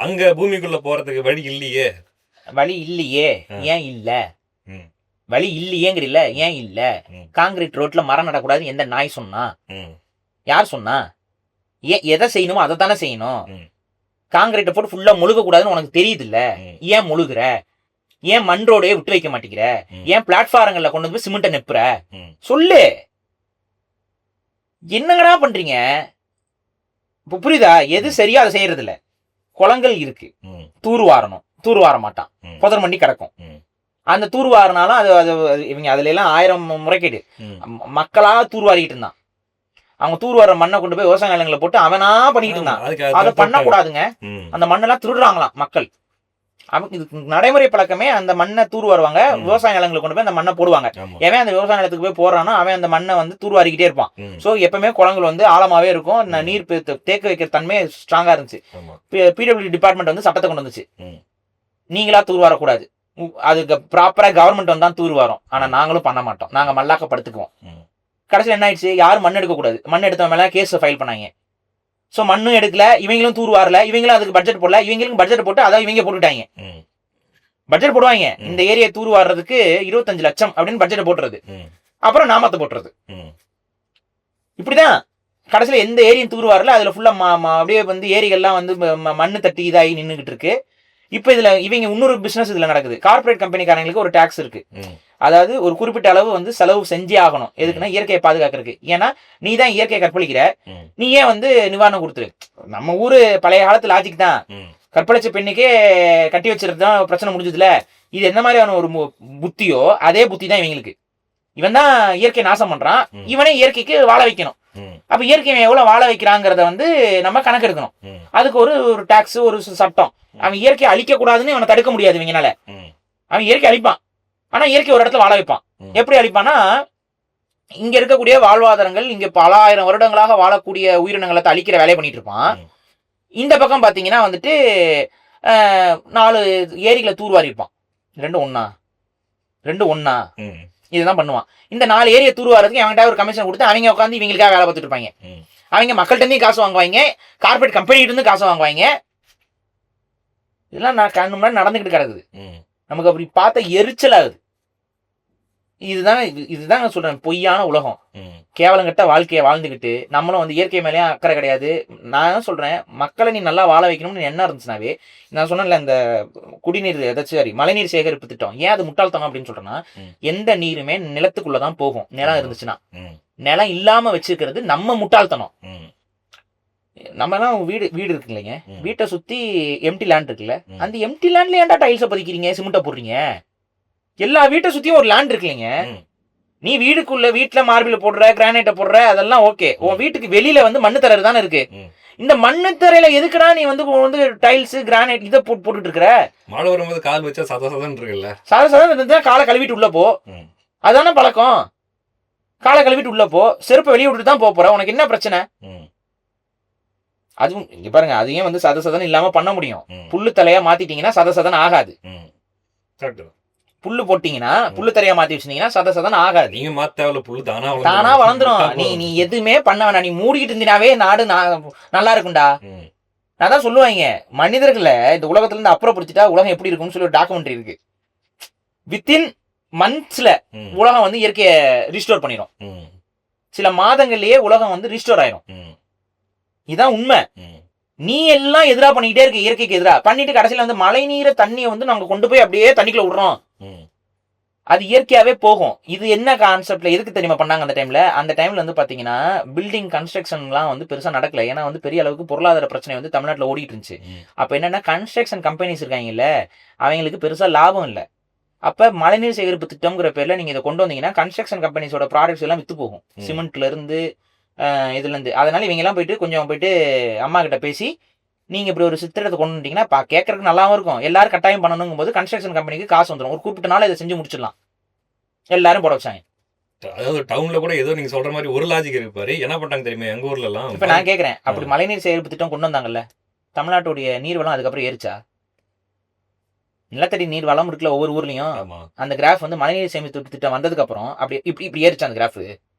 அங்க பூமிக்குள்ள போறதுக்கு வழி இல்லையே. வழி இல்லையே, ஏன் இல்ல? வழி இல்லையேங்கிறீல்ல, ஏன் இல்ல? காங்கிரீட் ரோட்ல மரம் நடக்கூடாதுன்னு எந்த நாய் சொன்னா? யார் சொன்னா? எதை செய்யணுமோ அதை தானே செய்யணும். காங்கிரீட்டை போட்டு ஃபுல்லா முழுக கூடாதுன்னு உனக்கு தெரியுது இல்ல, ஏன் முழுகுற? ஏன் மண் ரோடையே விட்டு வைக்க மாட்டேங்கிற? ஏன் பிளாட்ஃபாரங்கள்ல கொண்டு வந்து சிமெண்ட்டை நெப்புற? சொல்லு. என்னங்கடா பண்றீங்க? இப்ப புரியுதா? எது சரியா அதை செய்யறது இல்ல. குளங்கள் இருக்கு, தூர்வாரணும், தூர்வார மாட்டான், புதர் மண்டி கிடக்கும். அந்த தூர்வாரினாலும் அது இவங்க அதுல எல்லாம் 1000 முறைகேடு. மக்களா தூர்வாரிக்கிட்டு இருந்தான். அவங்க தூர்வார மண்ணை கொண்டு போய் விவசாய நிலங்களை போட்டு அவனா பண்ணிட்டு இருந்தான். அதை பண்ணக்கூடாதுங்க. அந்த மண்ணெல்லாம் திருடுறாங்களாம் மக்கள். இது நடைமுறை பழக்கமே. அந்த மண்ணை தூர் வருவாங்க, விவசாய நிலங்களை கொண்டு போய் அந்த மண்ணை போடுவாங்க. எவன் அந்த விவசாய நிலத்துக்கு போய் போடுறானோ அவன் அந்த மண்ணை வந்து தூர்வாரிக்கிட்டே இருப்பான். சோ எப்பவுமே குளங்கள் வந்து ஆழமாவே இருக்கும். நீர் தேக்க வைக்கிற தன்மை ஸ்ட்ராங்கா இருந்துச்சு. பிடபிள்யூ டிபார்ட்மெண்ட் வந்து சட்டத்தை கொண்டு வந்துச்சு, நீங்களா தூர் வரக்கூடாது, அதுக்கு ப்ராப்பரா கவர்மெண்ட் வந்து தான் தூர் வரும். ஆனா நாங்களும் பண்ண மாட்டோம், நாங்க மல்லாக்கப்படுத்துக்குவோம். கடைசியில் என்ன ஆயிடுச்சு? யாரும் மண் எடுக்க கூடாது, மண் எடுத்த மேல கேஸ் ஃபைல் பண்ணாங்க. சோ மண்ணும் எடுக்கல, இவங்களும் தூர் வரல, இவங்களும் அதுக்கு பட்ஜெட் போடல, இவங்களுக்கும் பட்ஜெட் போட்டு அதான் இவங்க போட்டுட்டாங்க. பட்ஜெட் போடுவாங்க, இந்த ஏரியா தூர் வாடுறதுக்கு 25 லட்சம் அப்படின்னு பட்ஜெட் போட்டுறது, அப்புறம் நாமத்தை போட்டுறது. இப்படிதான் கடைசியில எந்த ஏரியும் தூர் வரல. அதுல ஃபுல்லா அப்படியே வந்து ஏரிகள்லாம் வந்து மண்ணு தட்டி இதாகி நின்றுகிட்டு இருக்கு. இப்ப இதுல இவங்க இன்னொரு பிசினஸ் இதுல நடக்குது. கார்பரேட் கம்பெனிக்காரங்களுக்கு ஒரு டாக்ஸ் இருக்கு. அதாவது ஒரு குறிப்பிட்ட அளவு வந்து செலவு செஞ்சே ஆகணும். எதுக்குன்னா இயற்கையை பாதுகாக்கிறதுக்கு. ஏன்னா நீ தான் இயற்கையை கற்பழிக்கிற, நீ ஏன் வந்து நிவாரணம் கொடுத்துரு. நம்ம ஊரு பழைய காலத்து லாஜிக் தான். கற்பழிச்ச பெண்ணுக்கே கட்டி வச்சிருந்தா பிரச்சனை முடிஞ்சதுல. இது என்ன மாதிரியான ஒரு புத்தியோ அதே புத்தி தான் இவங்களுக்கு. இவன் தான் இயற்கை நாசம் பண்றான், இவனே இயற்கைக்கு வாழ வைக்கணும். அப்ப இயற்கை எவ்வளவு வாழ வைக்கிறாங்கிறத வந்து நம்ம கணக்கெடுக்கணும். அதுக்கு ஒரு டாக்ஸ், ஒரு சட்டம். அவன் இயற்கையை அழிக்க கூடாதுன்னு அவனை தடுக்க முடியாது இவங்கனால. அவன் இயற்கை அழிப்பான், ஆனா இயற்கை ஒரு இடத்துல வாழ வைப்பான். எப்படி அழிப்பான்னா, இங்க இருக்கக்கூடிய வாழ்வாதாரங்கள், இங்க பல ஆயிரம் வருடங்களாக வாழக்கூடிய உயிரினங்களை அழிக்கிற வேலையை பண்ணிட்டு இருப்பான். இந்த பக்கம் பாத்தீங்கன்னா வந்துட்டு 4 ஏரிகளை தூர்வாரி இருப்பான். ரெண்டு ஒன்னா இதுதான் பண்ணுவான். இந்த 4 ஏரியை தூர்வாரதுக்கு அவன்கிட்ட ஒரு கமிஷன் கொடுத்து அவங்க உட்காந்து இவங்களுக்காக வேலை பார்த்துட்டு இருப்பாங்க. அவங்க மக்கள்கிட்ட இருந்து காசு வாங்குவாங்க, கார்பரேட் கம்பெனிகிட்ட இருந்து காசு வாங்குவாங்க. இதெல்லாம் நான் கண்ணு முன்னாடி நடந்துகிட்டு கிடக்குது. நமக்கு அப்படி பார்த்த எரிச்சல் ஆகுது. இதுதான் நான் சொல்றேன், பொய்யான உலகம், கேவலங்கட்ட வாழ்க்கையை வாழ்ந்துகிட்டு நம்மளும் வந்து இயற்கை மேலேயும் அக்கறை கிடையாது. நான் சொல்றேன், மக்களை நீ நல்லா வாழ வைக்கணும்னு என்ன இருந்துச்சுனாவே, நான் சொன்னேன்ல இந்த குடிநீர் ஏதாச்சும் மழைநீர் சேகரிப்பு திட்டம், ஏன் அது முட்டாள்தனம் அப்படின்னு சொல்றேன்னா, எந்த நீருமே நிலத்துக்குள்ளதான் போகும். நிலம் இருந்துச்சுன்னா, நிலம் இல்லாம வச்சிருக்கிறது நம்ம முட்டாள்தனம். நம்ம எல்லாம் வீடு இருக்கு இல்லைங்க, வீட்டை சுத்தி எம்டி லேண்ட் இருக்குல்ல, அந்த எம்டி லேண்ட்ல ஏன்டா டைல்ஸை பதிக்கிறீங்க, சிமெண்ட்டை போடுறீங்க? எல்லா வீட்டை சுத்தியும் ஒரு லேண்ட் இருக்கு இல்லைங்க. நீ வீட்டுல மார்பிள் போடுற, கிரானைட்டை போடுற, அதெல்லாம் ஓகே. உன் வீட்டுக்கு வெளியில வந்து மண்ணு தரை தானே இருக்கு. இந்த மண்ணு தரையில எதுக்குடா நீ வந்து டைல்ஸ், கிரானைட் இதை போட்டுட்டு இருக்கிற? மழை வரும்போது கால் வச்சா சதசதன் இருக்குல்ல, சதசதன் காலை கழுவிட்டு உள்ள போ, அதான பழக்கம். காலை கழுவிட்டு உள்ள போ, செருப்பை வெளியே விட்டுட்டு தான் போற. உனக்கு என்ன பிரச்சனை? அதுவும் இங்க பாருங்க, அதையும் வந்து சதசதன் இல்லாம பண்ண முடியும். புல்லு தலையா மாத்திட்டீங்கன்னா சதசதன் ஆகாது. புல்லு போட்டீங்கன்னா, புல்லு தரையா மாத்தி வச்சிருந்தீங்கன்னா சதசதன் ஆகாது. நீங்க மாத்தாவல புல்லு தானா வளர்ந்துரும். நீ எதுவுமே பண்ண வேணாம், நீ மூடிக்கிட்டு இருந்தீனாவே நாடு நல்லா இருக்கும்டா. நான் தான் சொல்லுவாங்க, மனிதர்களை இந்த உலகத்துல இருந்து அப்புறப்படுத்திட்டா உலகம் எப்படி இருக்கும்னு சொல்லி ஒரு டாக்குமெண்ட்ரி இருக்கு. வித்தின் மந்த்ஸ்ல உலகம் வந்து இயற்கையை ரீஸ்டோர் பண்ணிடும். சில மாதங்கள்லயே உலகம் வந்து ரீஸ்டோர் ஆயிரும். இதான் உண்மை. நீ எல்லாம் எதிரா பண்ணிக்கிட்டே இருக்க, இயற்கைக்கு எதிரா பண்ணிட்டு கடைசியில வந்து மழை நீரை தண்ணியை வந்து நாங்க கொண்டு போய் அப்படியே தண்ணிக்குள்ள விடுறோம். அது இயற்கையாவே போகும். இது என்ன கான்செப்ட்ல எதுக்கு தெரியுமா பண்ணாங்க அந்த டைம்ல வந்து பாத்தீங்கன்னா, பில்டிங் கன்ஸ்ட்ரக்ஷன்லாம் வந்து பெருசா நடக்கல. ஏன்னா வந்து பெரிய அளவுக்கு பொருளாதார பிரச்சனை வந்து தமிழ்நாட்டுல ஓடிட்டு இருந்துச்சு. அப்ப என்னன்னா, கன்ஸ்ட்ரக்ஷன் கம்பெனிஸ் இருக்காங்கல்ல, அவங்களுக்கு பெருசா லாபம் இல்லை. அப்ப மழைநீர் சேகரிப்பு திட்டம்ங்கிற பேர்ல நீங்க இதை கொண்டு வந்தீங்கன்னா, கன்ஸ்ட்ரக்ஷன் கம்பெனிஸோட ப்ராடக்ட்ஸ் எல்லாம் வித்து போகும், சிமெண்ட்ல இருந்து இதுல இருந்து. அதனால இவங்க எல்லாம் போயிட்டு அம்மா கிட்ட பேசி, நீங்க இப்படி ஒரு சித்திரத்தை கொண்டு வந்துட்டீங்கன்னா கேட்கறதுக்கு நல்லாவும் இருக்கும், எல்லாரும் கட்டாயம் பண்ணணுங்கும் போது கன்ஸ்ட்ரக்ஷன் கம்பெனிக்கு காசு வந்துடும். ஒரு குறிப்பிட்ட நாள் இதை செஞ்சு முடிச்சிடலாம். எல்லாரும் போட வச்சாங்க. அதாவது டவுன்ல கூட ஏதோ நீங்க சொல்ற மாதிரி ஒரு லாஜிக் இருப்பாரு. என்ன பண்ணாங்க தெரியுமா எங்க ஊர்ல எல்லாம்? இப்ப நான் கேட்கறேன், அப்படி மழைநீர் சேகரிப்பு திட்டம் கொண்டு வந்தாங்கல்ல, தமிழ்நாட்டுடைய நீர்வளம் அதுக்கப்புறம் ஏறிச்சா? நிலத்தடி நீர் வளம் இருக்குல்ல ஒவ்வொரு ஊர்லயும், அந்த கிராஃப் வந்து மழைநீர் சேமிப்பு திட்டம் வந்ததுக்கு அப்புறம் அப்படி இப்படி ஏறிச்சா அந்த கிராஃப்?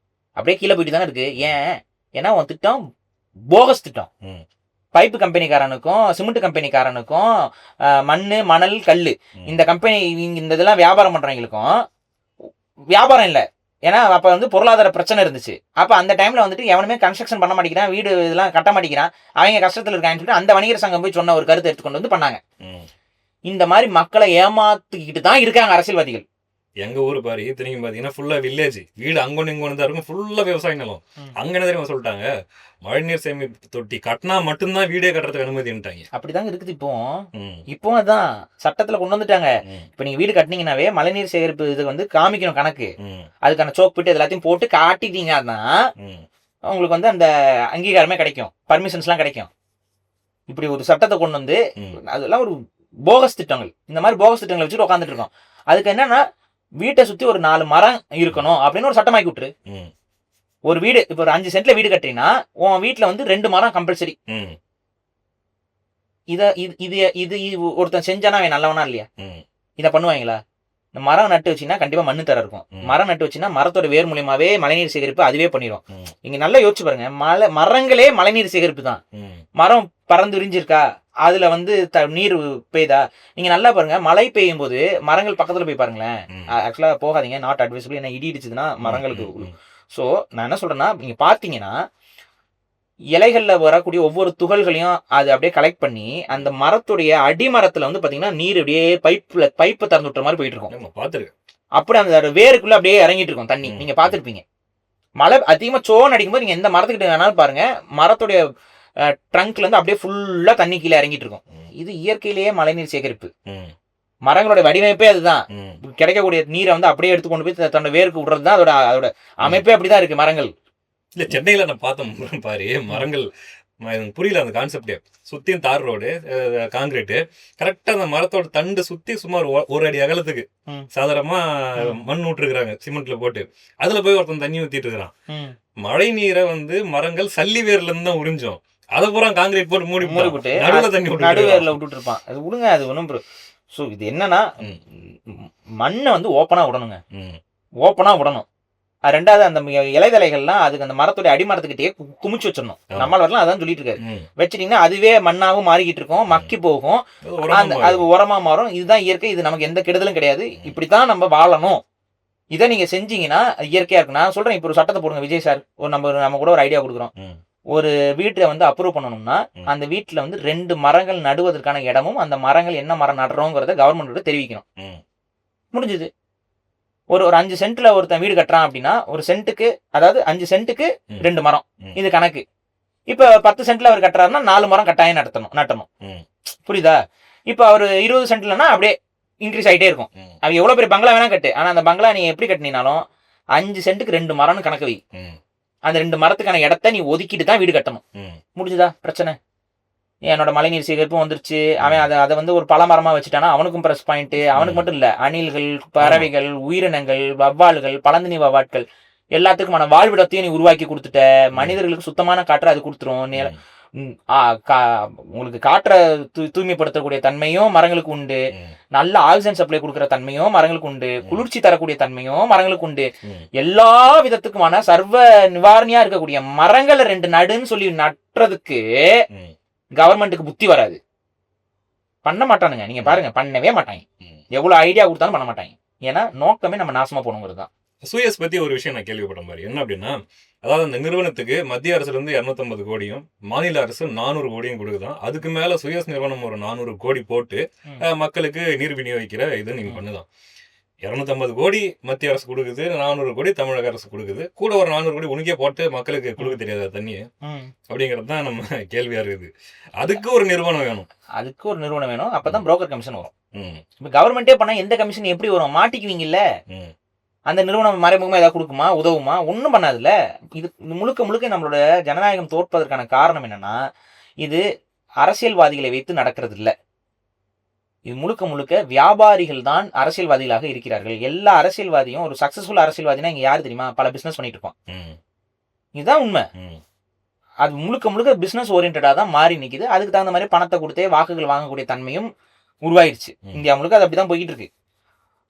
அப்படியே கீழே போயிட்டு தானே இருக்கு. ஏன்? ஏன்னா உன் திட்டம் போகஸ் திட்டம். பைப்பு கம்பெனிக்காரனுக்கும் சிமெண்ட் கம்பெனிக்காரனுக்கும் மண் மணல் கல் இந்த கம்பெனி இந்த இதெல்லாம் வியாபாரம் பண்றவங்களுக்கும் வியாபாரம் இல்லை. ஏன்னா அப்ப வந்து பொருளாதார பிரச்சனை இருந்துச்சு. அப்ப அந்த டைம்ல வந்துட்டு எவனுமே கன்ஸ்ட்ரக்ஷன் பண்ண மாட்டேங்கிறான், வீடு இதெல்லாம் கட்ட மாட்டேங்கிறான், அவங்க கஷ்டத்துல இருக்காங்கன்னு சொல்லிட்டு அந்த வணிகர் சங்கம் போய் சொன்ன ஒரு கருத்தை எடுத்துக்கொண்டு வந்து பண்ணாங்க. இந்த மாதிரி மக்களை ஏமாத்திக்கிட்டு தான் இருக்காங்க அரசியல்வாதிகள். எங்க ஊரு பாரு இத்தனைக்கும் பாத்தீங்கன்னா ஃபுல்லா வில்லேஜ், வீடு அங்கொன்னு இங்கொன்னு தான் இருக்கும், ஃபுல்லா விவசாய நிலம். அங்க என்ன தெரியுமா சொல்லிட்டாங்க, மழைநீர் சேமிப்பு தொட்டி கட்டினா மட்டும்தான் வீடே கட்டுறதுக்கு அனுமதிட்டாங்க. அப்படிதாங்க இருக்குது இப்போ அதான் சட்டத்துல கொண்டு வந்துட்டாங்க. இப்ப நீங்க வீடு கட்டினீங்கன்னாவே மழைநீர் சேகரிப்பு இது வந்து காமிக்கணும் கணக்கு, அதுக்கான சோக் போட்டு எல்லாத்தையும் போட்டு காட்டிட்டீங்கன்னா உங்களுக்கு வந்து அந்த அங்கீகாரமே கிடைக்கும், பர்மிஷன்ஸ் எல்லாம் கிடைக்கும். இப்படி ஒரு சட்டத்தை கொண்டு வந்து அதெல்லாம் ஒரு போகஸ் திட்டங்கள். இந்த மாதிரி போகஸ் திட்டங்களை வச்சுட்டு உட்காந்துட்டு இருக்கோம். அதுக்கு என்னன்னா வீட்டை சுத்தி ஒரு 4 மரம் இருக்கணும் அப்படின்னு ஒரு சட்டமாக்கி விட்டுரு. ஒரு வீடு இப்ப ஒரு 5 சென்ட்ல வீடு கட்டுறீங்கன்னா உன் வீட்டுல வந்து 2 மரம் கம்பல்சரி. இது ஒருத்தன் செஞ்சானா அவன் நல்லவனா இல்லையா? இதை பண்ணுவாங்களா? இந்த மரம் நட்டு வச்சுன்னா கண்டிப்பா மண்ணு தர இருக்கும். மரம் நட்டு வச்சுன்னா மரத்தோட வேர் மூலியமாவே மழைநீர் சேகரிப்பு அதுவே பண்ணிடும். நீங்க நல்லா யோசிச்சு பாருங்க, மரங்களே மழைநீர் சேகரிப்பு தான். மரம் பறந்து விரிஞ்சிருக்கா, அதுல வந்து நீர் பெய்தா? நீங்க நல்லா பாருங்க, மழை பெய்யும் போது மரங்கள் பக்கத்துல போய் பாருங்களேன். ஆக்சுவலா போகாதீங்க, நாட் அட்வைசபிள். ஏன்னா இடி இடிச்சதுன்னா மரங்களுக்கு. ஸோ நான் என்ன சொல்றேன்னா, நீங்க பார்த்தீங்கன்னா இலைகள்ல வரக்கூடிய ஒவ்வொரு துகள்களையும் அது அப்படியே கலெக்ட் பண்ணி அந்த மரத்துடைய அடிமரத்துல வந்து பாத்தீங்கன்னா நீர் அப்படியே பைப்பை திறந்து விட்டுற மாதிரி போயிட்டு இருக்கும். அப்படி அந்த வேருக்குள்ள அப்படியே இறங்கிட்டு இருக்கும் தண்ணி. நீங்க பாத்துருப்பீங்க. மழை அதிகமா சோன்னு அடிக்கும் போது நீங்க எந்த மரத்துக்கிட்ட வேணாலும் பாருங்க, மரத்துடைய ட்ரங்க்ல இருந்து அப்படியே ஃபுல்லா தண்ணி கீழே இறங்கிட்டு இருக்கும். இது இயற்கையிலேயே மழைநீர் சேகரிப்பு. மரங்களோட வடிவமைப்பே அதுதான். கிடைக்கக்கூடிய நீரை வந்து அப்படியே எடுத்து கொண்டு போய் தன்னோட வேருக்கு விடுறதுதான் அதோட அமைப்பே. அப்படிதான் இருக்கு மரங்கள். இல்ல சென்னையில நான் பார்த்தேன் பாரு, மரங்கள் புரியல அந்த கான்செப்டே. சுத்தியும் தார் ரோடு, காங்கிரீட்டு, கரெக்டா அந்த மரத்தோட தண்டு சுத்தி சுமார் 1 அடி அகலத்துக்கு சாதாரணமா மண் விட்டுருக்காங்க சிமெண்ட்ல போட்டு. அதுல போய் ஒருத்தன் தண்ணி ஊத்திட்டு இருக்கிறான். மழை நீரை வந்து மரங்கள் சல்லி வேர்ல இருந்து தான் உறிஞ்சோம். அதை பூரா காங்கிரீட் போட்டு மூடி போட்டு நடுவுல தண்ணி நடுவேர்ல விட்டுட்டு இருப்பான். அது விடுங்க, அது ஒண்ணும். ஸோ இது என்னன்னா, மண்ணை வந்து ஓப்பனா விடணுங்க, ஓப்பனா விடணும். ரெண்டாவது அந்த இலைதலைகள்லாம் அதுக்கு அந்த மரத்துடைய அடிமரத்துக்கிட்டே குமிச்சு வச்சிடணும். நம்மள வரலாம் அதான் சொல்லிட்டு இருக்காரு. வச்சிட்டீங்கன்னா அதுவே மண்ணாவும் மாறிக்கிட்டு இருக்கும், மக்கி போகும், அது உரமா மாறும். இதுதான் இயற்கை, இது நமக்கு எந்த கெடுதலும் கிடையாது, இப்படித்தான் நம்ம வாழணும். இதை நீங்க செஞ்சீங்கன்னா இயற்கையா இருக்கு. நான் சொல்றேன், இப்போ ஒரு சட்டத்தை போடுங்க விஜய் சார், நம்ம கூட ஒரு ஐடியா கொடுக்குறோம். ஒரு வீட்டை வந்து அப்ரூவ் பண்ணணும்னா அந்த வீட்டுல வந்து 2 மரங்கள் நடுவதற்கான இடமும் அந்த மரங்கள் என்ன மரம் நடுறோங்கிறத கவர்மெண்ட் தெரிவிக்கணும். முடிஞ்சது. ஒரு 5 சென்ட்ல ஒருத்தன் வீடு கட்டுறான் அப்படின்னா ஒரு சென்ட்டுக்கு, அதாவது 5 சென்ட்டுக்கு 2 மரம், இது கணக்கு. இப்ப 10 சென்ட்ல அவர் கட்டுறாருன்னா 4 மரம் கட்டாயம் நட்டணும். புரியுதா? இப்ப அவர் 20 சென்ட்லன்னா அப்படியே இன்க்ரீஸ் ஆகிட்டே இருக்கும். அவ எவ்வளவு பெரிய பங்களா வேணா கட்டு, ஆனா அந்த பங்களா நீ எப்படி கட்டினாலும் 5 சென்ட்டுக்கு 2 மரம்னு கணக்கு வை. அந்த 2 மரத்துக்கான இடத்த நீ ஒதுக்கிட்டு தான் வீடு கட்டணும். முடிஞ்சுதா பிரச்சனை? என்னோட மழைநீர் சேகரிப்பும் வந்துருச்சு. அவன் அதை வந்து ஒரு பழமரமா வச்சுட்டானா அவனுக்கும் ப்ளஸ் பாயிண்ட். அவனுக்கு மட்டும் இல்ல, அணில்கள், பறவைகள், உயிரினங்கள், வவ்வால்கள், பழந்தினி வவ்வாட்கள் எல்லாத்துக்குமான வாழ்விடத்தையும் நீ உருவாக்கி கொடுத்துட்ட. மனிதர்களுக்கு சுத்தமான காற்றை அது கொடுத்துரும். உங்களுக்கு காற்றை தூய்மைப்படுத்தக்கூடிய தன்மையும் மரங்களுக்கு உண்டு, நல்ல ஆக்சிஜன் சப்ளை கொடுக்கிற தன்மையும் மரங்களுக்கு உண்டு, குளிர்ச்சி தரக்கூடிய தன்மையும் மரங்களுக்கு உண்டு. எல்லா விதத்துக்குமான சர்வ நிவாரணியா இருக்கக்கூடிய மரங்களை 2 நடுன்னு சொல்லி நட்டுறதுக்கு கவர்மெண்ட்டுக்கு புத்தி வராது. பண்ண மாட்டானுங்க. நீங்க பாருங்க, பண்ணவே மாட்டாங்க. எவ்வளவு ஐடியா கொடுத்தாலும் பண்ண மாட்டாங்க. ஏன்னா நோக்கமே நம்ம நாசமா போகணுங்கிறது தான். சூயஸ் பத்தி ஒரு விஷயம் நான் கேள்விப்பட்ட மாதிரி என்ன அப்படின்னா, அதாவது அந்த நிறுவனத்துக்கு மத்திய அரசுல இருந்து 250 கோடியும் மாநில அரசு 400 கோடியும் கொடுக்குதான். அதுக்கு மேல சூயஸ் நிறுவனம் ஒரு 400 கோடி போட்டு மக்களுக்கு நீர் விநியோகிக்கிற இது நீங்க பண்ணுதான். 250 கோடி மத்திய அரசு கொடுக்குது, 400 கோடி தமிழக அரசு கொடுக்குது, கூட ஒரு 400 கோடி உனக்கே போட்டு மக்களுக்கு கொடுக்க தெரியாத தண்ணியை அப்படிங்கிறது தான் நம்ம கேள்வியா இருக்குது. அதுக்கு ஒரு நிறுவனம் வேணும். அப்பதான் புரோக்கர் கமிஷன் வரும். இப்ப கவர்மெண்டே பண்ணா எந்த கமிஷன் எப்படி வரும்? மாட்டிக்குவீங்கல்ல. அந்த நிறுவனம் மறைமுகமா ஏதாவது கொடுக்குமா, உதவுமா? ஒன்றும் பண்ணாதுல்ல. இது முழுக்க நம்மளோட ஜனநாயகம் தோற்பதற்கான காரணம் என்னன்னா, இது அரசியல்வாதிகளை வைத்து நடக்கிறது இல்லை. இது முழுக்க வியாபாரிகள் தான் அரசியல்வாதிகளாக இருக்கிறார்கள். எல்லா அரசியல்வாதியும் ஒரு சக்சஸ்ஃபுல் அரசியல்வாதினா இங்க யாரு தெரியுமா? பல பிசினஸ் பண்ணிட்டு இருப்பான். இதுதான் உண்மை. அது முழுக்க பிசினஸ் ஓரியன்டா தான் மாறி நிக்குது. அதுக்கு தகுந்த மாதிரி பணத்தை கொடுத்தே வாக்குகள் வாங்கக்கூடிய தன்மையும் உருவாயிருச்சு. இந்தியா முழுக்க அது அப்படிதான் போய்கிட்டு இருக்கு.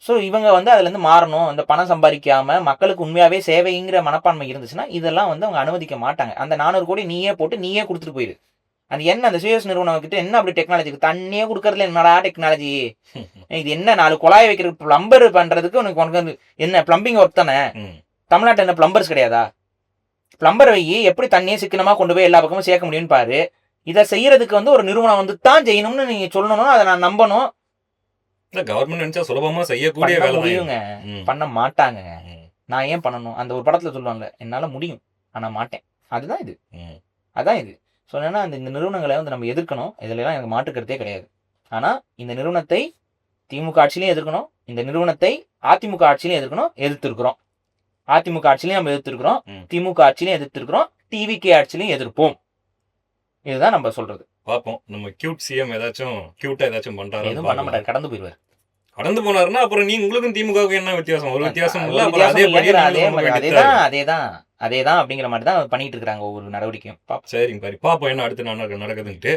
ஸோ இவங்க வந்து அதுல இருந்து மாறணும், இந்த பணம் சம்பாதிக்காம மக்களுக்கு உண்மையாவே சேவைங்கிற மனப்பான்மை இருந்துச்சுன்னா இதெல்லாம் வந்து அவங்க அனுமதிக்க மாட்டாங்க. அந்த 400 கோடி நீயே போட்டு நீயே கொடுத்துட்டு போயிரு. அது என்ன அந்த சுயஸ் நிறுவனம் கிட்ட என்ன அப்படி டெக்னாலஜி தண்ணியே கொடுக்கறதுல என்னடா டெக்னாலஜி, இது என்ன 4 குழாய் வைக்கிற பிளம்பர் பண்றதுக்கு உனக்கு வந்து என்ன பிளம்பிங் ஒர்க் தானே, தமிழ்நாட்டில் என்ன பிளம்பர்ஸ் கிடையாதா, பிளம்பர் வை எப்படி தண்ணியை சிக்கனமா கொண்டு போய் எல்லா பக்கமும் சேர்க்க முடியும்னு பாரு. இதை செய்யறதுக்கு வந்து ஒரு நிறுவனம் வந்து தான் செய்யணும்னு நீங்க சொல்லணும், அதை நான் நம்பணும். கவர்மெண்ட் நினைச்சா சுலபமா செய்யக்கூடிய வேலை முடியுங்க, பண்ண மாட்டாங்க. நான் ஏன் பண்ணணும், அந்த ஒரு படத்துல சொல்லுவாங்க என்னால முடியும் ஆனா மாட்டேன், அதுதான் இது, அதான் இது. ஸோ என்னன்னா இந்த நிறுவனங்களை வந்து நம்ம எதிர்க்கணும், இதுலலாம் எனக்கு மாற்றுக்கிறதே கிடையாது. ஆனா இந்த நிறுவனத்தை திமுக ஆட்சியிலையும் எதிர்க்கணும், இந்த நிறுவனத்தை அதிமுக ஆட்சியிலையும் எதிர்க்கணும், எதிர்த்திருக்கிறோம். அதிமுக ஆட்சியிலையும் நம்ம எதிர்த்திருக்கிறோம், திமுக ஆட்சியிலையும் எதிர்த்திருக்கிறோம், டிவிகே ஆட்சியிலையும் எதிர்ப்போம். இதுதான் நம்ம சொல்றது. பார்ப்போம் நம்ம கியூட் சிஎம் ஏதாச்சும் கியூட்டா ஏதாச்சும் பண்றாரு, எதுவும் பண்ண மாட்டாரு, கடந்து போயிடுவார். கடந்து போனாருன்னா அப்புறம் நீங்க உங்களுக்கும் திமுகவுக்கு என்ன வித்தியாசம், ஒரு வித்தியாசம் இல்ல, அதேதான் அப்படிங்கிற மாதிரி தான் பண்ணிட்டு இருக்காங்க ஒவ்வொரு நடவடிக்கையும். சரிங்க பாரு, பாப்போம் என்ன அடுத்து நடக்குதுன்ட்டு.